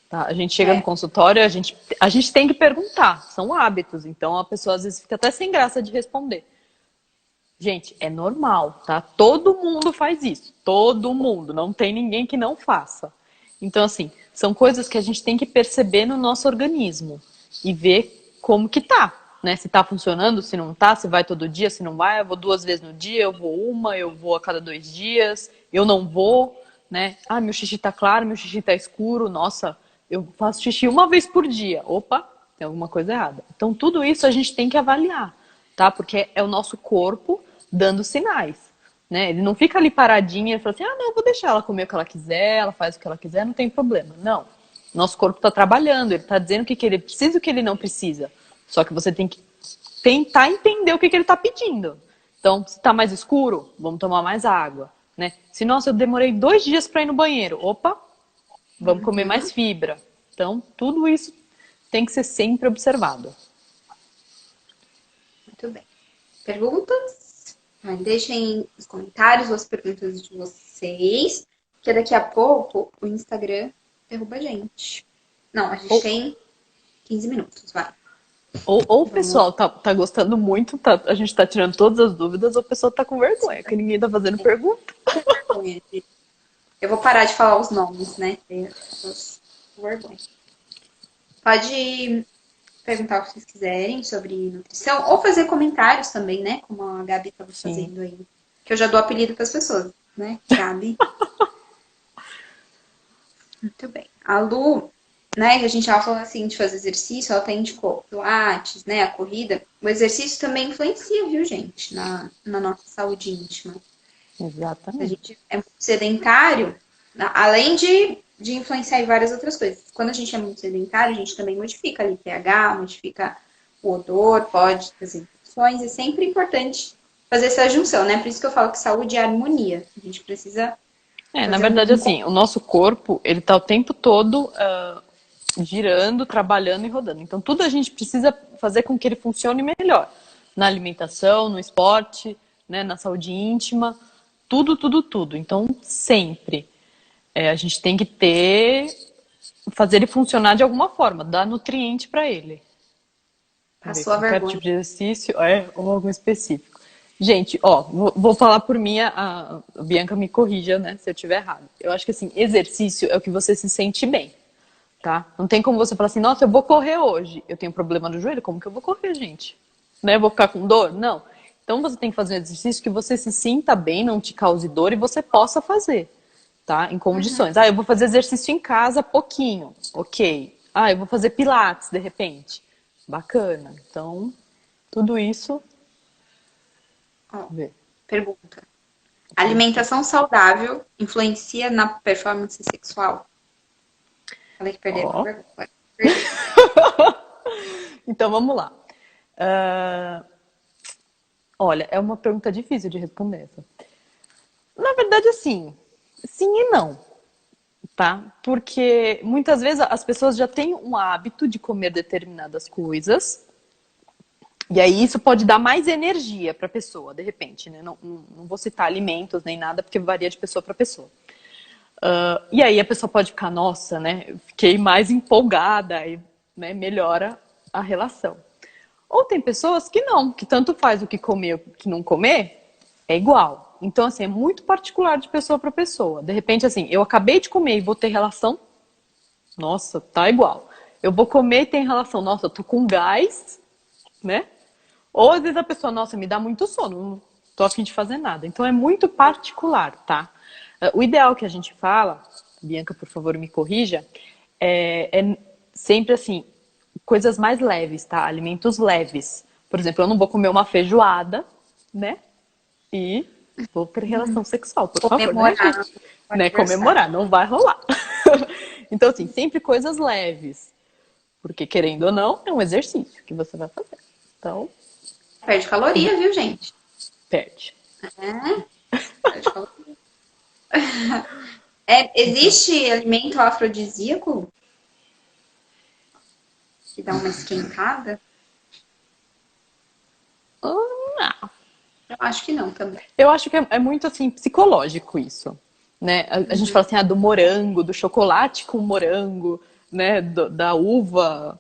S2: Tá? A gente chega no
S1: É,
S2: consultório, a gente tem que perguntar. São hábitos. Então a pessoa às vezes fica até sem graça de responder. Gente, é normal, tá? Todo mundo faz isso. Todo mundo. Não tem ninguém que não faça. Então, assim, são coisas que a gente tem que perceber no nosso organismo e ver como que tá, né? Se tá funcionando, se não tá, se vai todo dia, se não vai, eu vou 2 vezes no dia, eu vou uma, eu vou a cada 2 dias, eu não vou, né? Ah, meu xixi tá claro, meu xixi tá escuro, nossa, eu faço xixi uma vez por dia. Opa, tem alguma coisa errada. Então, tudo isso a gente tem que avaliar, tá? Porque é o nosso corpo dando sinais, né? Ele não fica ali paradinho e fala assim, ah, não, eu vou deixar ela comer o que ela quiser, ela faz o que ela quiser, não tem problema. Não. Nosso corpo está trabalhando, ele está dizendo o que ele precisa e o que ele não precisa. Só que você tem que tentar entender o que ele está pedindo. Então, se está mais escuro, vamos tomar mais água, né? Se, nossa, eu demorei 2 dias para ir no banheiro, opa, vamos comer mais fibra. Então, tudo isso tem que ser sempre observado.
S1: Muito bem. Perguntas? Deixem nos comentários as perguntas de vocês, que daqui a pouco o Instagram derruba a gente. Não, a gente tem 15 minutos, vai.
S2: Ou o pessoal tá gostando muito, a gente tá tirando todas as dúvidas, ou o pessoal tá com vergonha, que ninguém tá fazendo pergunta.
S1: Eu vou parar de falar os nomes, né? Vergonha. Pode perguntar o que vocês quiserem sobre nutrição, ou fazer comentários também, né? Como a Gabi estava fazendo aí. Que eu já dou apelido para as pessoas, né? Gabi. Muito bem. A Lu, né, que a gente estava falando assim de fazer exercício, ela até indicou Pilates, né, a corrida. O exercício também influencia, viu, gente, na nossa saúde íntima.
S2: Exatamente.
S1: A gente é muito sedentário, além de influenciar em várias outras coisas. Quando a gente é muito sedentário, a gente também modifica ali pH, modifica o odor, pode trazer infecções. É sempre importante fazer essa junção, né? Por isso que eu falo que saúde é harmonia. A gente precisa...
S2: Na verdade, assim, o nosso corpo, ele tá o tempo todo girando, trabalhando e rodando. Então, tudo a gente precisa fazer com que ele funcione melhor. Na alimentação, no esporte, né, na saúde íntima, tudo, tudo, tudo. Então, sempre a gente tem que fazer ele funcionar de alguma forma, dar nutriente para ele.
S1: Passou a
S2: Qualquer
S1: vergonha.
S2: tipo de exercício, ou algum específico. Gente, ó, vou falar por mim, a Bianca me corrija, né, se eu estiver errado. Eu acho que, assim, exercício é o que você se sente bem, tá? Não tem como você falar assim, nossa, eu vou correr hoje. Eu tenho problema no joelho, como que eu vou correr, gente? Né, eu vou ficar com dor? Não. Então, você tem que fazer um exercício que você se sinta bem, não te cause dor e você possa fazer, tá? Em condições. Ah, eu vou fazer exercício em casa pouquinho. Ok. Ah, eu vou fazer pilates, de repente. Bacana. Então, tudo isso...
S1: Ó, pergunta. Alimentação saudável influencia na performance sexual? Falei que perder a vergonha.
S2: Então, vamos lá. Olha, é uma pergunta difícil de responder essa. Na verdade, assim, sim e não, tá? Porque muitas vezes as pessoas já têm um hábito de comer determinadas coisas, e aí isso pode dar mais energia para a pessoa, de repente, né? Não vou citar alimentos nem nada, porque varia de pessoa para pessoa. E aí a pessoa pode ficar, nossa, né? Eu fiquei mais empolgada, e né, melhora a relação. Ou tem pessoas que não, que tanto faz o que comer ou o que não comer, é igual. Então, assim, é muito particular de pessoa para pessoa. De repente, assim, eu acabei de comer e vou ter relação, nossa, tá igual. Eu vou comer e tem relação, nossa, eu tô com gás, né? Ou às vezes a pessoa, nossa, me dá muito sono, não tô a fim de fazer nada. Então é muito particular, tá? O ideal que a gente fala, Bianca, por favor, me corrija, é sempre assim, coisas mais leves, tá? Alimentos leves. Por exemplo, eu não vou comer uma feijoada, né? E vou ter relação sexual, por favor, né, gente? Né? Comemorar, não vai rolar. Então, assim, sempre coisas leves. Porque, querendo ou não, é um exercício que você vai fazer. Então...
S1: Perde caloria, viu, gente?
S2: Perde.
S1: Perde caloria. Existe alimento afrodisíaco que dá uma esquentada?
S2: Não.
S1: Eu acho que não também.
S2: Eu acho que é muito assim psicológico isso, né? A gente fala assim, do morango, do chocolate com morango, né? Da uva,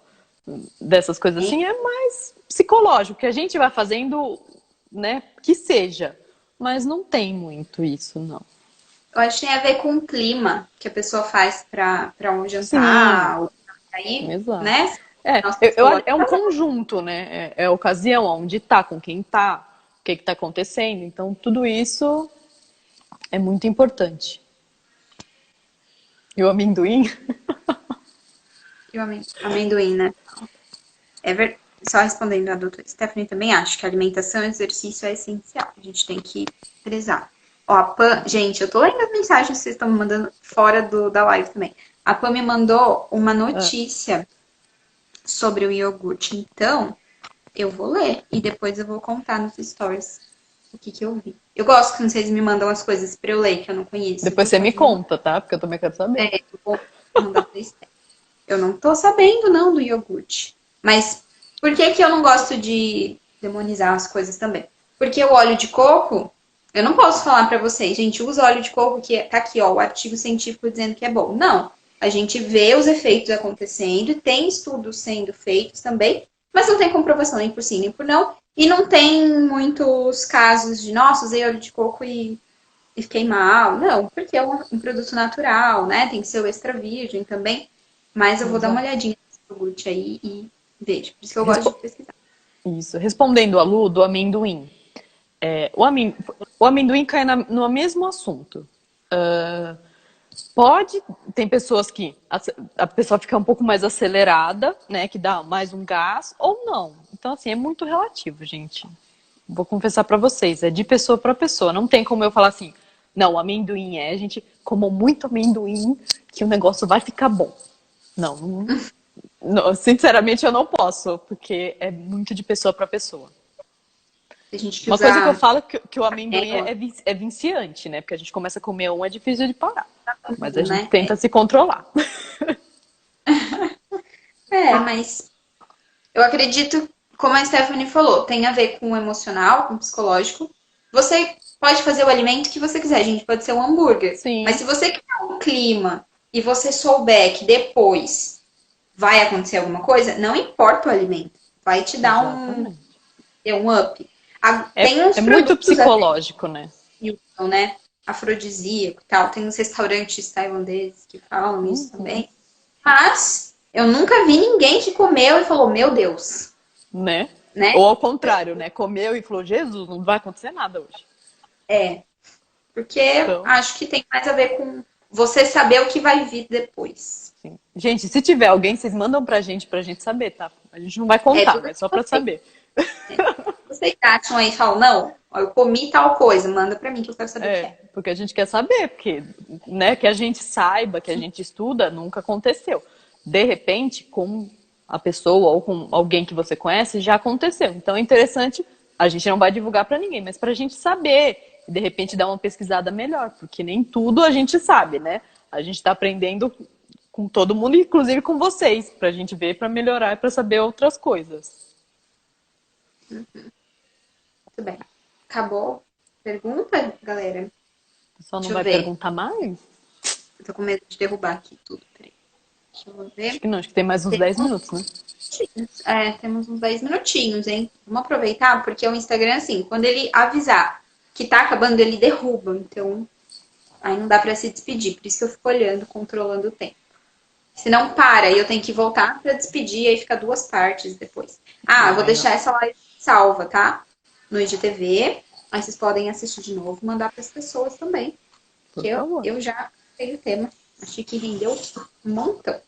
S2: dessas coisas assim, é mais psicológico, que a gente vai fazendo né, que seja. Mas não tem muito isso, não.
S1: Eu acho que tem a ver com o clima que a pessoa faz para um
S2: Sim,
S1: jantar, ou pra ir,
S2: exato.
S1: né? Nosso
S2: É um
S1: psicológico.
S2: conjunto, né? É a ocasião, onde tá, com quem tá, o que que tá acontecendo. Então, tudo isso é muito importante. E o amendoim?
S1: E o amendoim, né? Só respondendo a doutora Stephanie, também acho que a alimentação e o exercício é essencial. A gente tem que prezar. Ó, a Pam, gente, eu tô lendo as mensagens que vocês estão me mandando fora da live também. A Pam me mandou uma
S2: Ah,
S1: notícia sobre o iogurte. Então, eu vou ler e depois eu vou contar nos stories o que que eu vi. Eu gosto quando vocês me mandam as coisas pra eu ler que eu não conheço,
S2: depois
S1: viu?
S2: você me
S1: Pode me mandar.
S2: conta, tá? Porque eu também quero saber.
S1: Eu vou mandar pra Esther. Eu não tô sabendo, não, do iogurte. Mas por que que eu não gosto de demonizar as coisas também? Porque o óleo de coco, eu não posso falar pra vocês, gente, usa óleo de coco que tá aqui, ó, o artigo científico dizendo que é bom. Não. A gente vê os efeitos acontecendo, tem estudos sendo feitos também, mas não tem comprovação nem por sim nem por não. E não tem muitos casos de, nossa, usei óleo de coco e fiquei mal. Não, porque é um produto natural, né? Tem que ser o extra virgem também. Mas eu vou dar uma
S2: Exato.
S1: olhadinha nesse iogurte aí e vejo. Por isso que eu gosto de
S2: Respo-
S1: pesquisar.
S2: Isso. Respondendo a Lu, do amendoim. É, o amendoim cai no mesmo assunto. Ah, pode, tem pessoas que a pessoa fica um pouco mais acelerada, né, que dá mais um gás, ou não. Então, assim, é muito relativo, gente. Vou confessar pra vocês, é de pessoa pra pessoa. Não tem como eu falar assim, não, amendoim é, gente, como muito amendoim, que o negócio vai ficar bom. Não, sinceramente eu não posso, porque é muito de pessoa pra pessoa.
S1: Tem gente que
S2: Uma coisa que eu
S1: usa
S2: falo é que o amendoim
S1: canela,
S2: é viciante, né? Porque a gente começa a comer um, é difícil de parar. Mas a gente
S1: né?
S2: tenta se controlar.
S1: Mas eu acredito, como a Stephanie falou, tem a ver com o emocional, com o psicológico. Você pode fazer o alimento que você quiser, gente. Pode ser um hambúrguer. Mas
S2: Sim,
S1: se você criar um clima e você souber que depois vai acontecer alguma coisa, não importa o alimento. Vai te dar
S2: exatamente.
S1: um up. Tem uns
S2: É muito
S1: produtos até
S2: psicológico, né?
S1: que usam, né? Afrodisíaco e tal. Tem uns restaurantes tailandeses que falam isso
S2: Uhum.
S1: também. Mas eu nunca vi ninguém que comeu e falou, meu Deus,
S2: Né?
S1: né?
S2: Ou ao contrário, né? Comeu e falou, Jesus, não vai acontecer nada hoje.
S1: É, porque
S2: Então,
S1: acho que tem mais a ver com você saber o que vai vir depois.
S2: sim. Gente, se tiver alguém, vocês mandam pra gente saber, tá? A gente não vai
S1: É
S2: contar,
S1: tudo
S2: mas
S1: que
S2: só pra saber.
S1: vocês acham aí e falam, não, ó, eu comi tal coisa, manda pra mim que eu quero saber o que
S2: É,
S1: é.
S2: porque a gente quer saber, porque, né, que a gente saiba, que a gente estuda, nunca aconteceu. De repente, com a pessoa ou com alguém que você conhece, já aconteceu. Então é interessante, a gente não vai divulgar para ninguém, mas para a gente saber, e de repente dar uma pesquisada melhor, porque nem tudo a gente sabe, né? A gente está aprendendo com todo mundo, inclusive com vocês, para a gente ver, para melhorar e para saber outras coisas.
S1: Muito bem. Acabou a pergunta, galera?
S2: O pessoal não
S1: Deixa eu
S2: vai
S1: ver.
S2: perguntar mais?
S1: Eu tô com medo de derrubar aqui tudo. Peraí. Deixa eu
S2: Acho
S1: ver.
S2: que não, acho que tem mais uns 10 minutos, né?
S1: Temos uns 10 minutinhos, hein? Vamos aproveitar, porque o Instagram, assim, quando ele avisar que tá acabando, ele derruba. Então, aí não dá pra se despedir. Por isso que eu fico olhando, controlando o tempo. Se não para, e eu tenho que voltar pra despedir, aí fica duas partes depois. Ah, eu vou
S2: Ai, não.
S1: deixar essa live salva, tá? No IGTV. Aí vocês podem assistir de novo e mandar pras pessoas também.
S2: Por
S1: Que
S2: favor.
S1: eu já tenho o tema. Achei que rendeu um montão.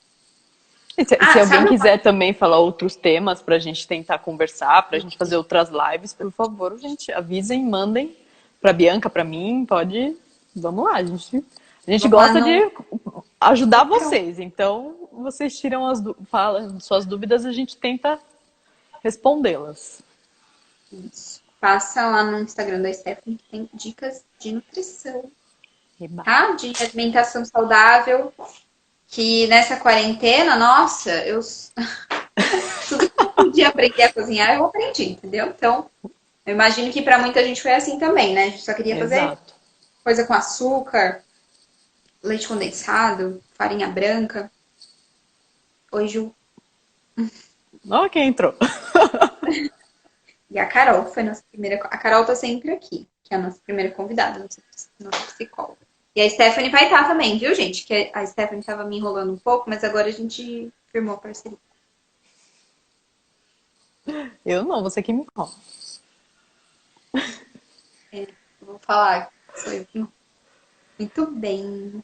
S2: E se
S1: Ah,
S2: alguém
S1: sabe uma
S2: quiser também falar outros temas para a gente tentar conversar, para a gente fazer outras lives, por favor, gente, avisem, mandem para Bianca, para mim, pode. Vamos lá, a gente
S1: Vamos lá
S2: gosta de
S1: no.
S2: ajudar
S1: Pronto.
S2: vocês. Então, vocês tiram falam suas dúvidas, a gente tenta respondê-las.
S1: Isso. Passa lá no Instagram da Stephanie que tem dicas de nutrição,
S2: Eba.
S1: tá? De alimentação saudável. Que nessa quarentena, nossa, eu tudo que eu podia aprender a cozinhar, eu aprendi, entendeu? Então, eu imagino que para muita gente foi assim também, né? A gente só queria fazer
S2: Exato.
S1: coisa com açúcar, leite condensado, farinha branca. Oi, Ju.
S2: Ó, quem entrou.
S1: E a Carol, que foi a nossa primeira. A Carol tá sempre aqui, que é a nossa primeira convidada, nossa psicóloga. E a Stephanie vai estar também, viu, gente? Que a Stephanie tava me enrolando um pouco, mas agora a gente firmou a parceria.
S2: Eu não, você que me conta.
S1: Eu vou falar, sou eu que. Muito bem.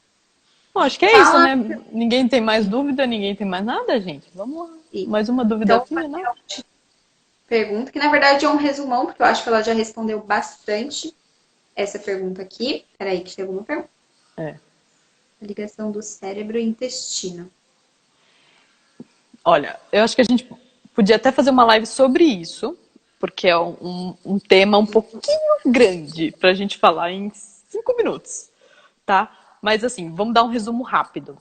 S2: Bom, acho que é isso,
S1: Fala.
S2: né? Ninguém tem mais dúvida, ninguém tem mais nada, gente. Vamos lá.
S1: E,
S2: Mais uma
S1: então,
S2: duvidazinha, né?
S1: a última pergunta, que na verdade é um resumão, porque eu acho que ela já respondeu bastante essa pergunta aqui. Peraí, que chegou uma pergunta.
S2: É.
S1: A ligação do cérebro e intestino.
S2: Olha, eu acho que a gente podia até fazer uma live sobre isso, porque é um tema um pouquinho grande para a gente falar em 5 minutos, tá? Mas assim, vamos dar um resumo rápido.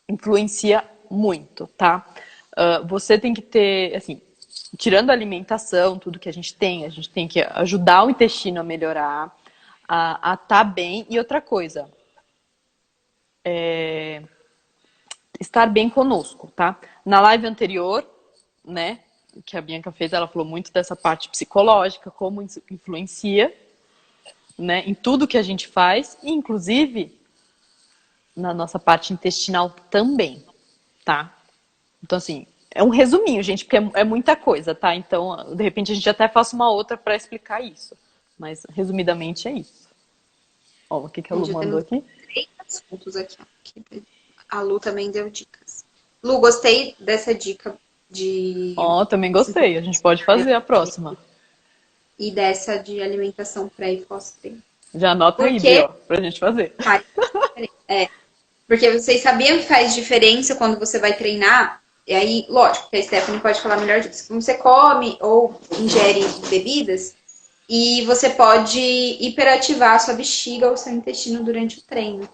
S2: Influencia muito, tá? Você tem que ter, assim, tirando a alimentação, tudo que a gente tem que ajudar o intestino a melhorar, a estar bem. E outra coisa, estar bem conosco, tá? Na live anterior, né, que a Bianca fez, ela falou muito dessa parte psicológica, como isso influencia, né, em tudo que a gente faz, inclusive na nossa parte intestinal também, tá? Então, assim, é um resuminho, gente, porque é muita coisa, tá? Então, de repente, a gente até faça uma outra para explicar isso. Mas, resumidamente, é isso. Ó, o que a Lu
S1: Já
S2: mandou
S1: temos
S2: aqui?
S1: 3 assuntos aqui, ó. A Lu também deu dicas. Lu, gostei dessa dica de
S2: Ó, também gostei. A gente pode fazer a próxima.
S1: e dessa de alimentação pré e pós-treino.
S2: Já anota aí,
S1: Porque
S2: Bia, pra gente fazer.
S1: faz diferença. Porque vocês sabiam que faz diferença quando você vai treinar? E aí, lógico, que a Stephanie pode falar melhor disso. Como você come ou ingere bebidas, e você pode hiperativar a sua bexiga ou seu intestino durante o treino.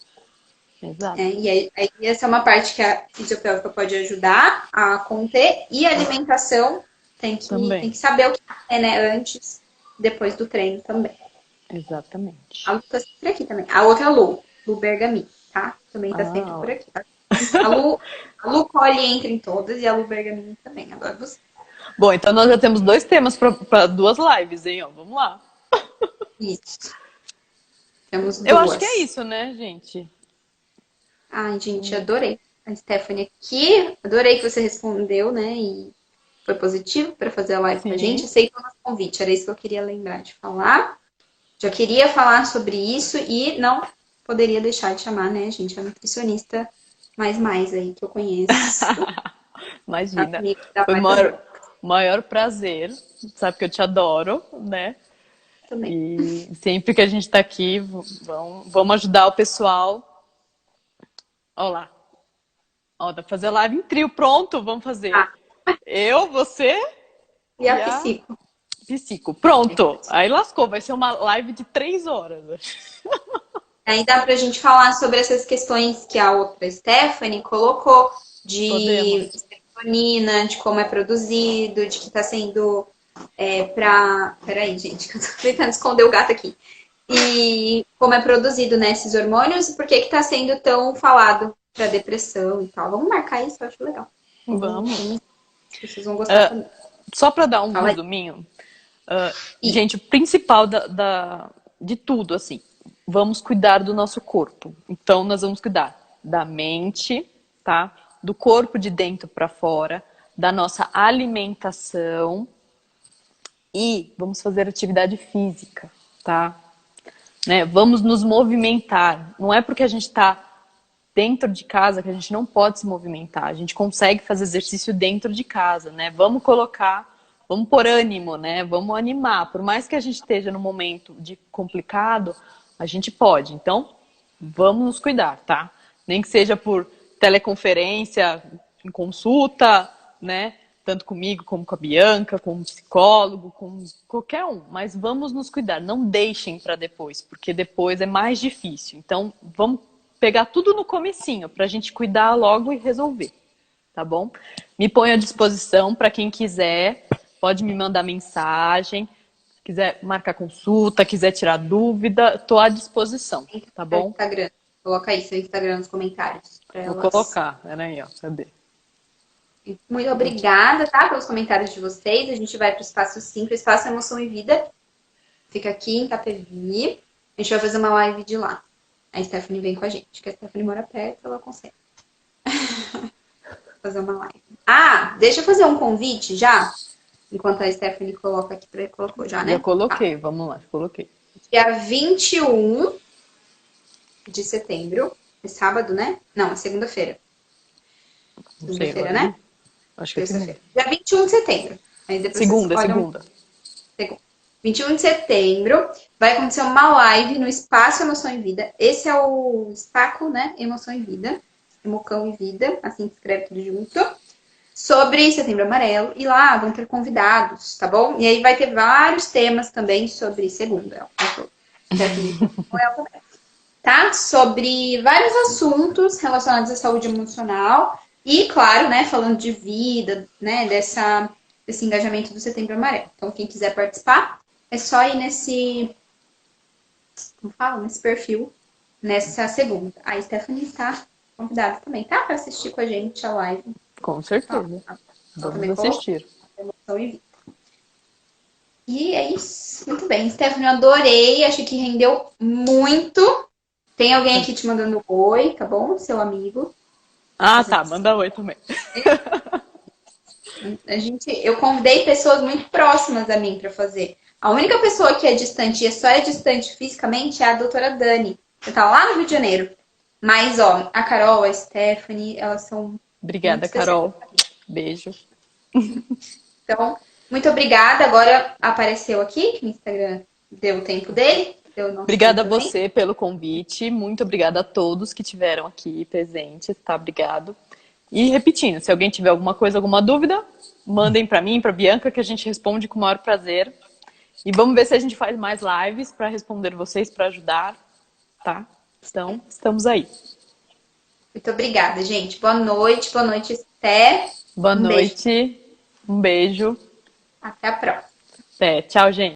S2: Exato.
S1: E aí essa é uma parte que a fisiopélvica pode ajudar a conter. E a alimentação tem
S2: Também.
S1: que saber o que é, né? Antes, depois do treino também. A
S2: Exatamente.
S1: Lu tá sempre aqui também. A outra Lu Bergamin, tá? Também tá sempre
S2: Ah,
S1: por aqui. A Lu Colli entra em todas e a Lu Bergamin também. Adoro você.
S2: bom, então nós já temos 2 temas para 2 lives, hein? Ó, vamos lá.
S1: Isso. Temos
S2: Eu acho que é
S1: 2.
S2: isso, né, gente?
S1: Ai, gente, adorei. A Stephanie aqui. Adorei que você respondeu, né? E foi positivo para fazer a live com a gente.
S2: Sim.
S1: Aceitou o nosso convite. Era isso que eu queria lembrar de falar. Já queria falar sobre isso e não poderia deixar de chamar, né, gente? A nutricionista mais aí que eu conheço.
S2: Imagina.
S1: Amiga da
S2: Foi o
S1: mais amor
S2: maior prazer. Sabe que eu te adoro, né?
S1: também.
S2: E sempre que a gente tá aqui, vamos ajudar o pessoal. Olha lá. Ó, dá pra fazer live em trio. Pronto, vamos fazer.
S1: Ah,
S2: Eu, você
S1: e
S2: e
S1: a
S2: a
S1: psico?
S2: Psico. Pronto. Aí lascou. Vai ser uma live de 3 horas.
S1: Aí dá pra gente falar sobre essas questões que a outra Stephanie colocou de
S2: Podemos.
S1: serotonina, de como é produzido, de que tá sendo pra. Peraí, gente, que eu tô tentando esconder o gato aqui. E como é produzido, né, esses hormônios e por que que tá sendo tão falado pra depressão e tal. Vamos marcar isso, eu acho legal.
S2: Vamos.
S1: As pessoas vão gostar também.
S2: Só para dar um
S1: Fala aí.
S2: resuminho,
S1: E
S2: gente, o principal de tudo, assim, vamos cuidar do nosso corpo. Então, nós vamos cuidar da mente, tá? Do corpo de dentro para fora, da nossa alimentação e vamos fazer atividade física, tá? Né? Vamos nos movimentar. Não é porque a gente está dentro de casa que a gente não pode se movimentar. A gente consegue fazer exercício dentro de casa, né? Vamos pôr ânimo, né? Vamos animar. Por mais que a gente esteja num momento de complicado, a gente pode. Então, vamos nos cuidar, tá? Nem que seja por teleconferência, em consulta, né? Tanto comigo como com a Bianca, com um psicólogo, com qualquer um. Mas vamos nos cuidar. Não deixem para depois, porque depois é mais difícil. Então, vamos pegar tudo no comecinho para a gente cuidar logo e resolver, tá bom? Me ponho à disposição para quem quiser, pode me mandar mensagem, quiser marcar consulta, quiser tirar dúvida, estou à disposição, tá bom?
S1: Instagram. Coloca aí seu Instagram nos comentários para
S2: Vou
S1: elas.
S2: colocar, peraí, ó, cadê?
S1: Muito obrigada, tá? Pelos comentários de vocês. A gente vai para o Espaço 5, Espaço Emoção e Vida. Fica aqui em Itapevi. A gente vai fazer uma live de lá. A Stephanie vem com a gente, que a Stephanie mora perto, ela consegue fazer uma live. Ah, deixa eu fazer um convite já, enquanto a Stephanie coloca aqui, colocou já, né?
S2: Já coloquei, vamos lá, coloquei.
S1: Dia 21 de setembro, é sábado, né? Não, é segunda-feira. Segunda-feira, né?
S2: Acho que é segunda.
S1: Dia 21 de setembro. Aí depois
S2: Segunda.
S1: 21 de setembro vai acontecer uma live no Espaço Emoção e Vida. Esse é o Espaco, né? Emoção e Vida. Emocão e Vida, assim que escreve tudo junto. Sobre Setembro Amarelo. E lá vão ter convidados, tá bom? E aí vai ter vários temas também sobre segunda. Tá? Sobre vários assuntos relacionados à saúde emocional. E, claro, né? Falando de vida, né? Desse engajamento do Setembro Amarelo. Então, quem quiser participar, é só ir nesse perfil, nessa segunda. A Stephanie está convidada também, tá? Para assistir com a gente a live.
S2: Com certeza. Vamos assistir.
S1: E é isso. Muito bem. Stephanie, eu adorei. Acho que rendeu muito. Tem alguém aqui te mandando oi, tá bom? Seu amigo.
S2: Ah, tá. Manda oi também.
S1: Eu convidei pessoas muito próximas a mim para fazer. A única pessoa que é distante e só é distante fisicamente é a doutora Dani. Que tá lá no Rio de Janeiro. Mas, ó, a Carol, a Stephanie, elas são...
S2: Obrigada, Carol. Beijo.
S1: Então, muito obrigada. Agora apareceu aqui, que o Instagram deu o tempo dele.
S2: Obrigada a você pelo convite. Muito obrigada a todos que estiveram aqui presentes, tá? Obrigado. E repetindo, se alguém tiver alguma coisa, alguma dúvida, mandem para mim, para Bianca, que a gente responde com o maior prazer. E vamos ver se a gente faz mais lives para responder vocês, para ajudar, tá? Então, estamos aí.
S1: Muito obrigada, gente. Boa noite, Esther.
S2: Boa noite. Um beijo.
S1: Até a próxima.
S2: Até. Tchau, gente.